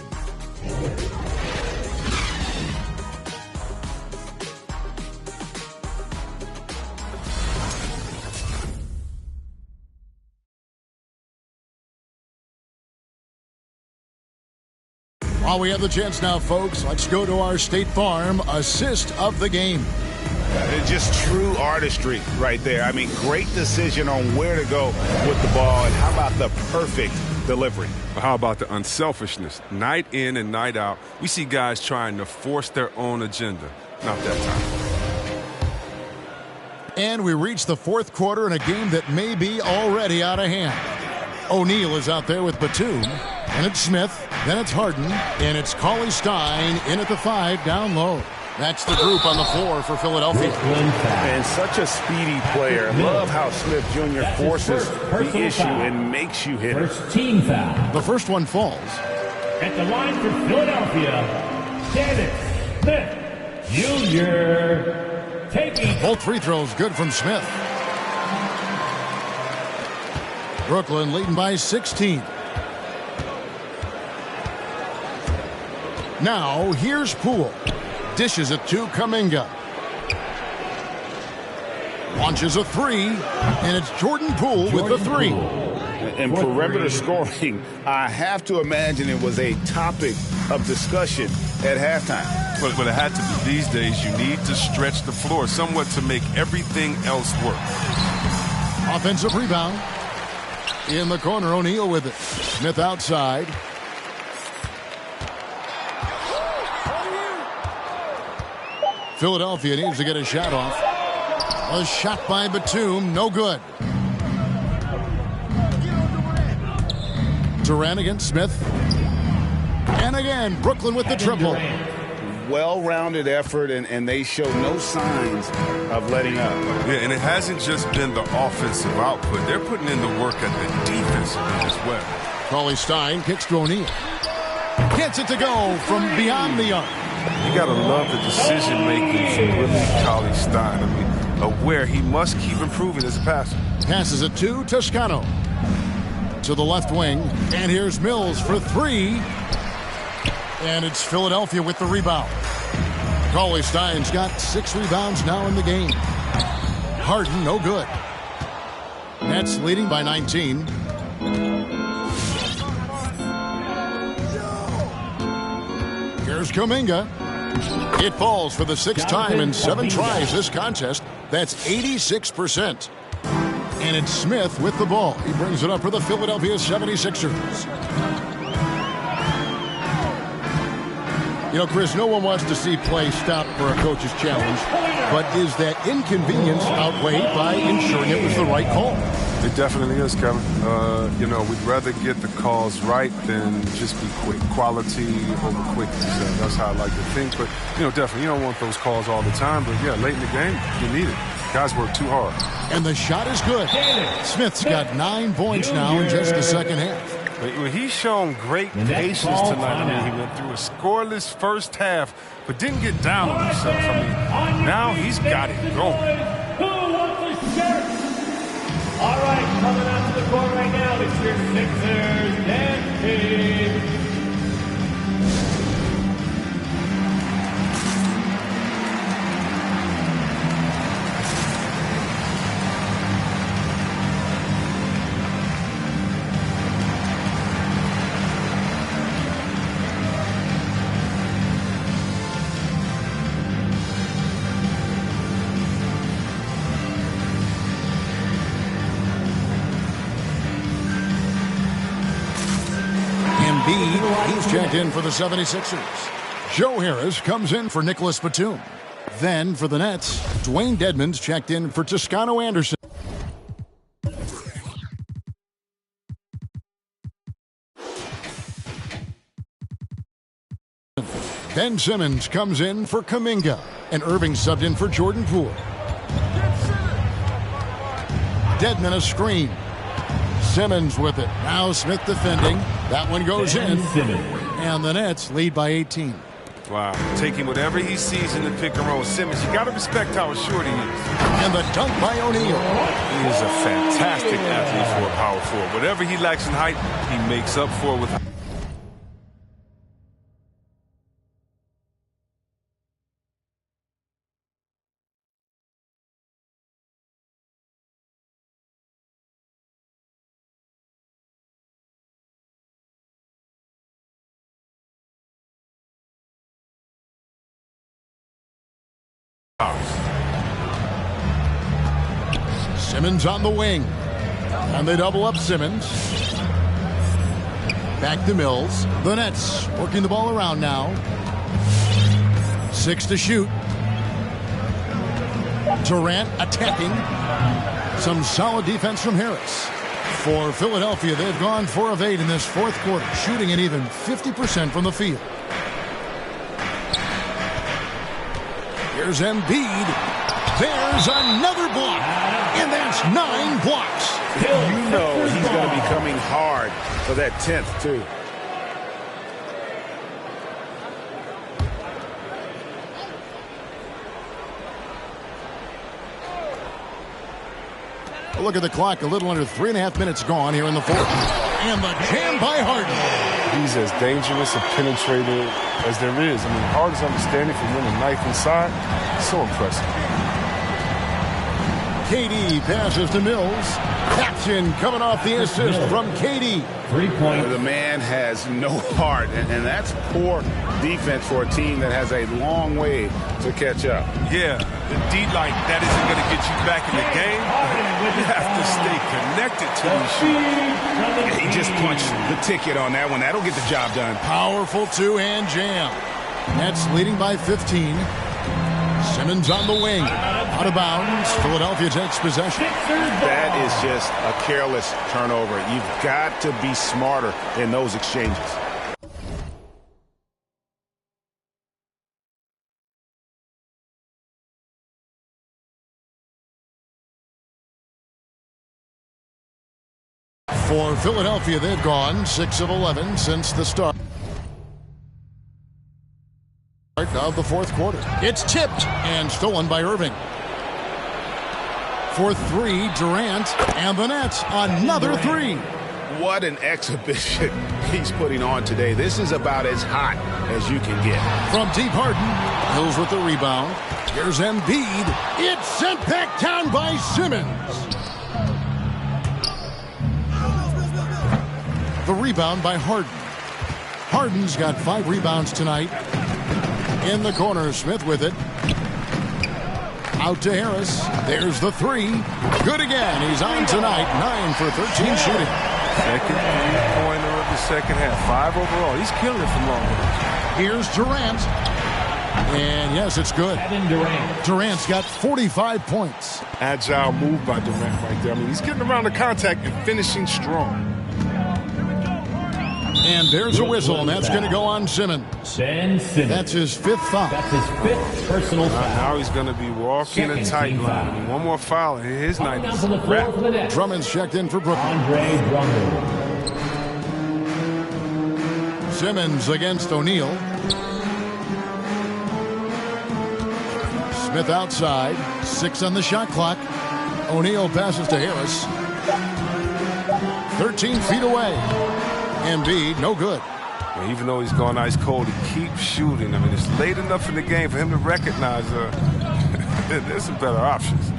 While we have the chance now, folks, let's go to our State Farm assist of the game. It's just true artistry right there. I mean, great decision on where to go with the ball, and how about the perfect delivery? How about the unselfishness? Night in and night out, we see guys trying to force their own agenda. Not that time. And we reach the 4th quarter in a game that may be already out of hand. O'Neal is out there with Batum. And it's Smith, then it's Harden, and it's Cauley Stein in at the 5 down low. That's the group on the floor for Philadelphia. And such a speedy player. Love how Smith Jr. forces the issue and makes you hit it. First team foul. The first one falls. At the line for Philadelphia, Dennis Smith Jr. taking. Both free throws good from Smith. Brooklyn leading by 16. Now, here's Poole. Dishes it to Kuminga. Launches a 3, and it's Jordan Poole with the 3. And perimeter scoring, I have to imagine it was a topic of discussion at halftime. But it had to be. These days, you need to stretch the floor somewhat to make everything else work. Offensive rebound. In the corner, O'Neal with it. Smith outside. Philadelphia needs to get a shot off. A shot by Batum, no good. Durant against Smith. And again, Brooklyn with the triple. Well-rounded effort, and they show no signs of letting up. Yeah, and it hasn't just been the offensive output. They're putting in the work at the defensive end as well. Cauley Stein kicks to O'Neal. Gets it to go from beyond the arc. You got to love the decision-making from Willie Cauley-Stein. I mean, aware he must keep improving as a passer. Passes it to Toscano. To the left wing. And here's Mills for three. And it's Philadelphia with the rebound. Cauley-Stein's got 6 rebounds now in the game. Harden, no good. Nets leading by 19. Here's Kuminga. It falls for the 6th time in 7 tries this contest. That's 86%. And it's Smith with the ball. He brings it up for the Philadelphia 76ers. You know, Chris, no one wants to see play stopped for a coach's challenge, but is that inconvenience outweighed by ensuring it was the right call? It definitely is, Kevin. You know, we'd rather get the calls right than just be quick. Quality over quickness. That's how I like to think. But, you know, definitely, you don't want those calls all the time. But, yeah, late in the game, you need it. Guys work too hard. And the shot is good. Smith's got 9 points now in just the second half. Well, he's shown great patience tonight. I mean, he went through a scoreless first half, but didn't get down on himself. I mean, now he's got it going. Who wants a shirt? All right, coming out to the court right now, it's your Sixers dance team. He's checked in for the 76ers. Joe Harris comes in for Nicholas Batum. Then for the Nets, Dwayne Dedmon's checked in for Toscano Anderson. Ben Simmons comes in for Kuminga, and Irving subbed in for Jordan Poole. Dedmon a screen. Simmons with it. Now Smith defending. That one goes in. And the Nets lead by 18. Wow. Taking whatever he sees in the pick and roll. Simmons, you got to respect how short he is. And the dunk by O'Neal. He is a fantastic athlete for a power forward. Whatever he lacks in height, he makes up for with height. Simmons on the wing. And they double up Simmons. Back to Mills. The Nets working the ball around now. 6 to shoot. Durant attacking. Some solid defense from Harris. For Philadelphia, they've gone 4 of 8 in this 4th quarter, shooting an even 50% from the field. Here's Embiid. There's another block, and that's 9 blocks. You know he's going to be coming hard for that 10th, too. A look at the clock, a little under 3.5 minutes gone here in the 4th. And the jam by Harden. He's as dangerous a penetrator as there is. I mean, Harden's understanding from winning a knife inside, so impressive. KD passes to Mills. Caption coming off the assist from KD. 3-point. The man has no heart, and that's poor defense for a team that has a long way to catch up. Yeah, the D like that isn't going to get you back in the game. You have to stay connected to these shooters. He just punched the ticket on that one. That'll get the job done. Powerful two-hand jam. Nets leading by 15. Simmons on the wing. Out of bounds. Philadelphia takes possession. That is just a careless turnover. You've got to be smarter in those exchanges. For Philadelphia, they've gone 6 of 11 since the start. Of the fourth quarter. It's tipped and stolen by Irving. For three, Durant, and the Nets, another three. What an exhibition he's putting on today. This is about as hot as you can get. From deep, Harden. Hills with the rebound. Here's Embiid. It's sent back down by Simmons. The rebound by Harden. Harden's got 5 rebounds tonight. In the corner, Smith with it. Out to Harris. There's the three. Good again. He's on tonight. 9 for 13 shooting. Second three-pointer of the second half. 5 overall. He's killing it from long range. Here's Durant. And yes, it's good. Durant's got 45 points. Agile move by Durant right there. I mean, he's getting around the contact and finishing strong. And there's a whistle, and that's going to go on Simmons. That's his 5th foul. That's his 5th personal foul. Now he's going to be walking a tight line. I mean, one more foul, and his night is wrapped. Drummond's checked in for Brooklyn. Andre Drummond. Simmons against O'Neal. Smith outside. 6 on the shot clock. O'Neal passes to Harris. 13 feet away. Embiid, no good. And even though he's gone ice cold, he keeps shooting. I mean, it's late enough in the game for him to recognize there's some better options.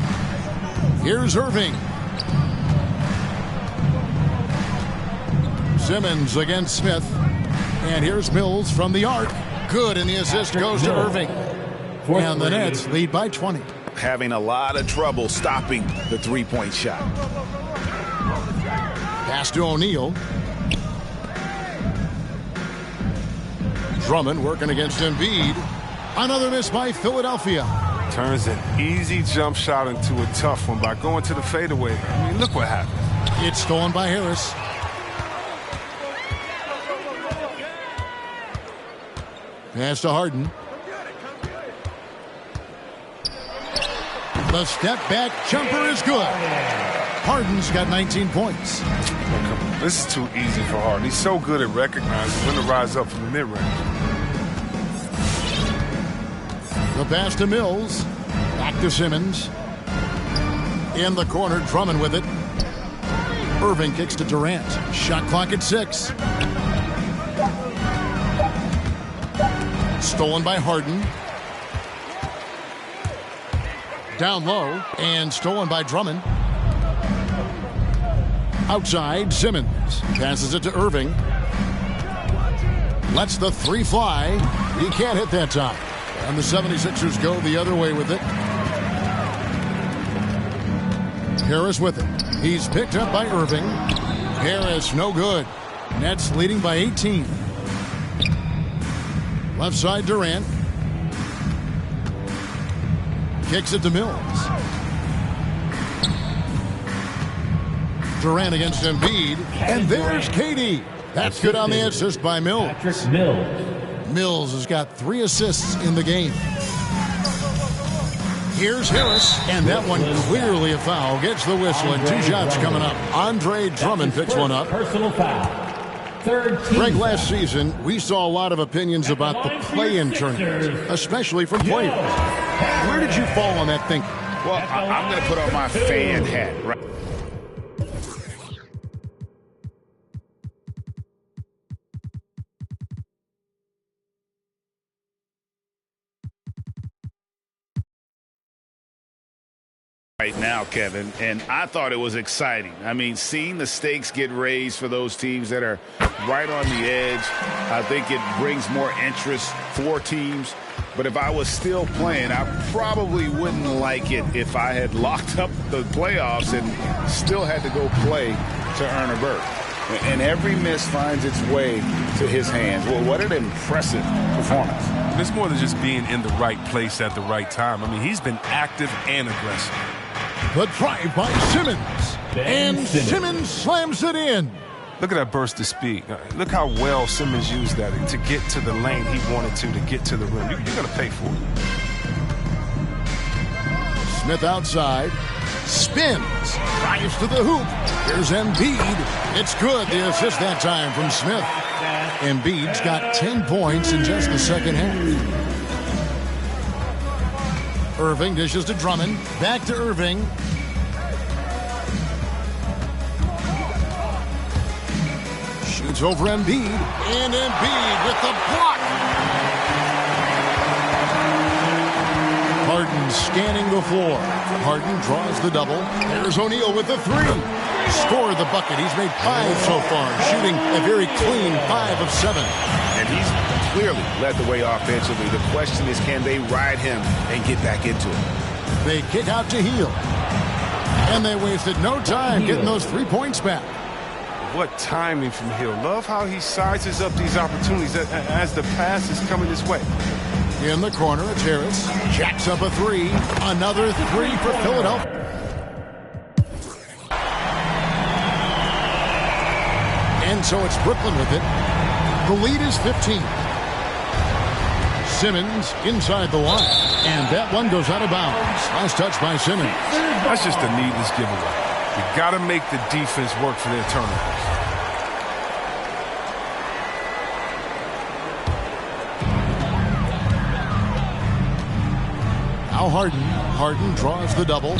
Here's Irving. Simmons against Smith. And here's Mills from the arc. Good, and the assist goes to Irving. And the Nets lead by 20. Having a lot of trouble stopping the three-point shot. Pass to O'Neal. Drummond working against Embiid. Another miss by Philadelphia. Turns an easy jump shot into a tough one by going to the fadeaway. I mean, look what happened. It's stolen by Harris. Pass to Harden. The step-back jumper is good. Harden's got 19 points. Oh, this is too easy for Harden. He's so good at recognizing when to rise up from the mid-range. The pass to Mills. Back to Simmons. In the corner, Drummond with it. Irving kicks to Durant. Shot clock at 6. Stolen by Harden. Down low and stolen by Drummond. Outside, Simmons passes it to Irving. Lets the three fly. He can't hit that time. And the 76ers go the other way with it. Harris with it. He's picked up by Irving. Harris, no good. Nets leading by 18. Left side, Durant. Kicks it to Mills. Durant against Embiid. And there's KD. That's good on the assist by Mills. Mills has got 3 assists in the game. Here's Harris. And that one clearly a foul. Gets the whistle and 2 shots coming up. Andre Drummond picks one up. Personal foul. Greg, last season, we saw a lot of opinions about the play-in tournament, especially from players. Where did you fall on that thinking? Well, I'm going to put on my fan hat. Right? Right now, Kevin, and I thought it was exciting. I mean, seeing the stakes get raised for those teams that are right on the edge, I think it brings more interest for teams. But if I was still playing, I probably wouldn't like it if I had locked up the playoffs and still had to go play to earn a berth. And every miss finds its way to his hands. Well, what an impressive performance. It's more than just being in the right place at the right time. I mean, he's been active and aggressive. The drive by Simmons. And Simmons slams it in. Look at that burst of speed. Look how well Simmons used that to get to the lane he wanted to get to the rim. You're going to pay for it. Smith outside. Spins. Drives to the hoop. Here's Embiid. It's good. The assist that time from Smith. Embiid's got 10 points in just the second half. Irving dishes to Drummond. Back to Irving. Shoots over Embiid. And Embiid with the block. Harden scanning the floor. Harden draws the double. There's O'Neal with the three. Scored the bucket. He's made 5 so far, shooting a very clean 5 of 7. And he's clearly led the way offensively. The question is, can they ride him and get back into it? They kick out to Hield. And they wasted no time getting those 3 points back. What timing from Hill. Love how he sizes up these opportunities as the pass is coming his way. In the corner, it's Harris. Jacks up a 3. Another 3 for Philadelphia. And so it's Brooklyn with it. The lead is 15. Simmons inside the line. And that one goes out of bounds. Last touch by Simmons. That's just a needless giveaway. You got to make the defense work for their turnovers. Now Harden. Harden draws the double.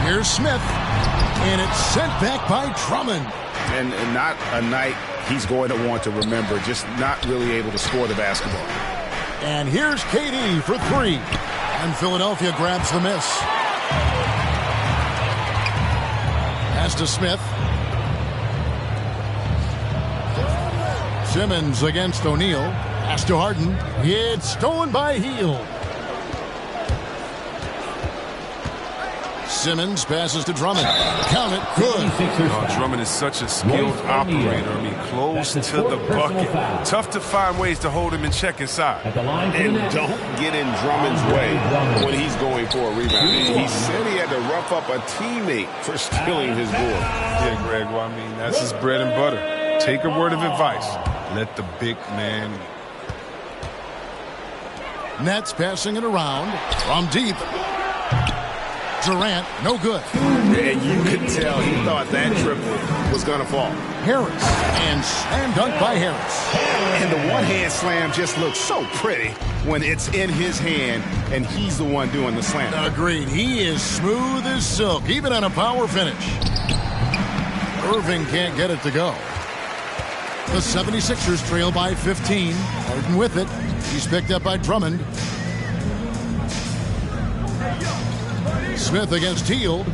Here's Smith. And it's sent back by Drummond. And not a night he's going to want to remember. Just not really able to score the basketball. And here's KD for 3. And Philadelphia grabs the miss. Pass to Smith. Simmons against O'Neal. Pass to Harden. It's stolen by Hield. Simmons passes to Drummond. Count it. Good. Drummond is such a skilled operator. I mean, close to the bucket. Tough to find ways to hold him in check inside. And don't get in Drummond's way when he's going for a rebound. He said he had to rough up a teammate for stealing his board. Yeah, Greg, well, I mean, that's his bread and butter. Take a word of advice. Let the big man eat. Nets passing it around from deep. Durant, no good. And you could tell he thought that triple was going to fall. Harris, and slam dunk by Harris. And the one-hand slam just looks so pretty when it's in his hand and he's the one doing the slam. Agreed. He is smooth as silk, even on a power finish. Irving can't get it to go. The 76ers trail by 15. Harden with it. He's picked up by Drummond. Smith against Hield.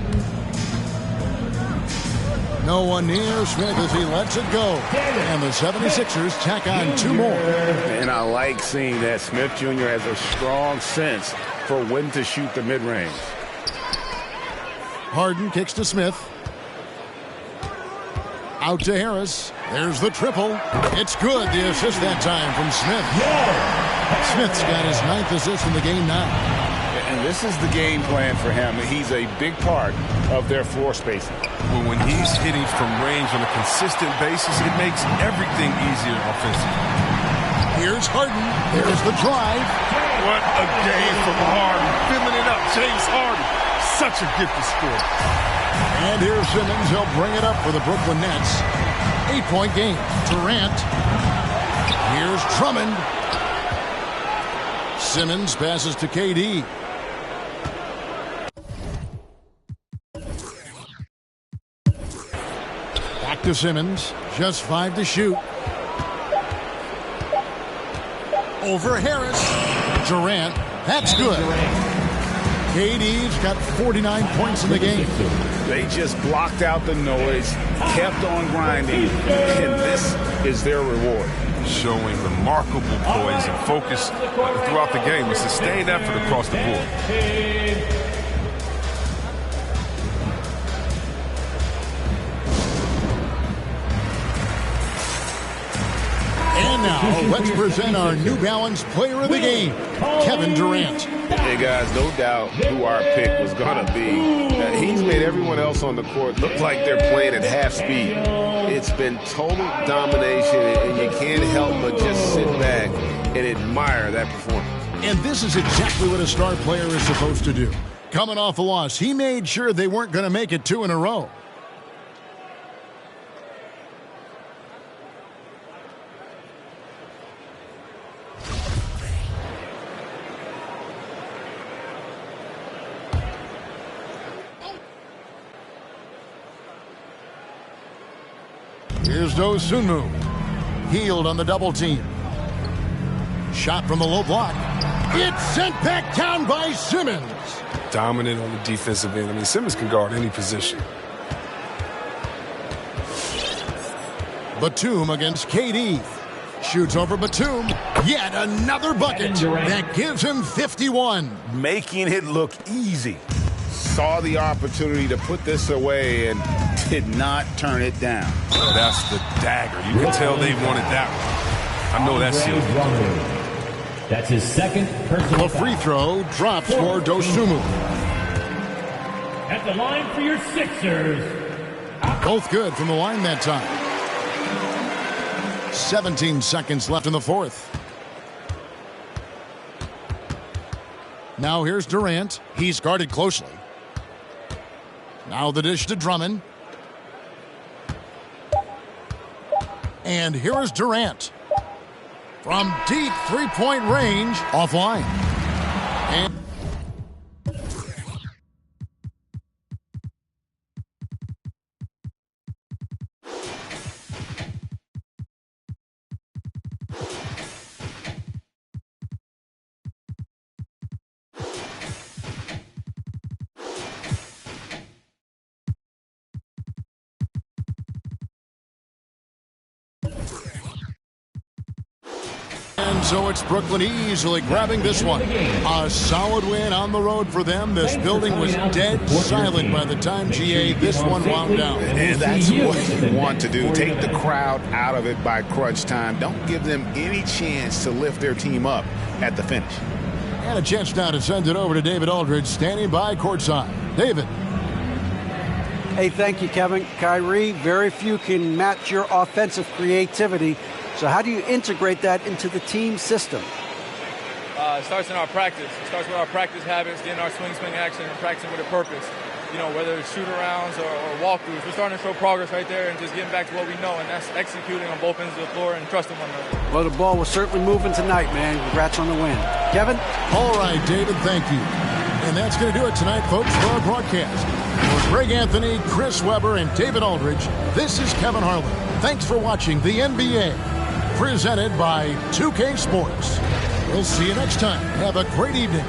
No one near Smith as he lets it go. And the 76ers tack on 2 more. And I like seeing that Smith Jr. has a strong sense for when to shoot the mid-range. Harden kicks to Smith. Out to Harris. There's the triple. It's good. The assist that time from Smith. Smith's got his 9th assist in the game now. And this is the game plan for him. He's a big part of their floor spacing. Well, when he's hitting from range on a consistent basis, it makes everything easier offensively. Here's Harden. There's the drive. What a game from Harden. Filling it up. James Harden. Such a gifted scorer. And here's Simmons. He'll bring it up for the Brooklyn Nets. 8-point game. Durant. Here's Drummond. Simmons passes to KD. Back to Simmons. Just 5 to shoot. Over Harris. Durant. That's good. KD's got 49 points in the game. They just blocked out the noise, kept on grinding, and this is their reward. Showing remarkable poise and focus throughout the game. A sustained effort across the board. And now, let's present our New Balance player of the game, Kevin Durant. Hey, guys, no doubt who our pick was going to be. He's made everyone else on the court look like they're playing at half speed. It's been total domination, and you can't help but just sit back and admire that performance. And this is exactly what a star player is supposed to do. Coming off a loss, he made sure they weren't going to make it 2 in a row. Here's Dosunmu. Healed on the double team. Shot from the low block. It's sent back down by Simmons. Dominant on the defensive end. I mean, Simmons can guard any position. Batum against KD. Shoots over Batum. Yet another bucket that gives him 51. Making it look easy. Saw the opportunity to put this away and did not turn it down. That's the dagger. You can tell they wanted that one. I know that's sealed. That's his second personal The free throw drops for Dosunmu. At the line for your Sixers. Both good from the line that time. 17 seconds left in the fourth. Now here's Durant. He's guarded closely. Now the dish to Drummond. And here is Durant. From deep three-point range, offline. And so it's Brooklyn easily grabbing this one. A solid win on the road for them. This building was dead silent by the time, GA, this one wound down. And that's what you want to do. Take the crowd out of it by crunch time. Don't give them any chance to lift their team up at the finish. And a chance now to send it over to David Aldridge, standing by courtside. David. Hey, thank you, Kevin. Kyrie, very few can match your offensive creativity. So how do you integrate that into the team system? It starts in our practice. It starts with our practice habits, getting our swing action, and practicing with a purpose. You know, whether it's shoot-arounds or walkthroughs, we're starting to show progress right there and just getting back to what we know, and that's executing on both ends of the floor and trusting one another. Well, the ball was certainly moving tonight, man. Congrats on the win. Kevin? All right, David, thank you. And that's going to do it tonight, folks, for our broadcast. For Greg Anthony, Chris Webber, and David Aldridge, this is Kevin Harlan. Thanks for watching the NBA, presented by 2K Sports. We'll see you next time. Have a great evening.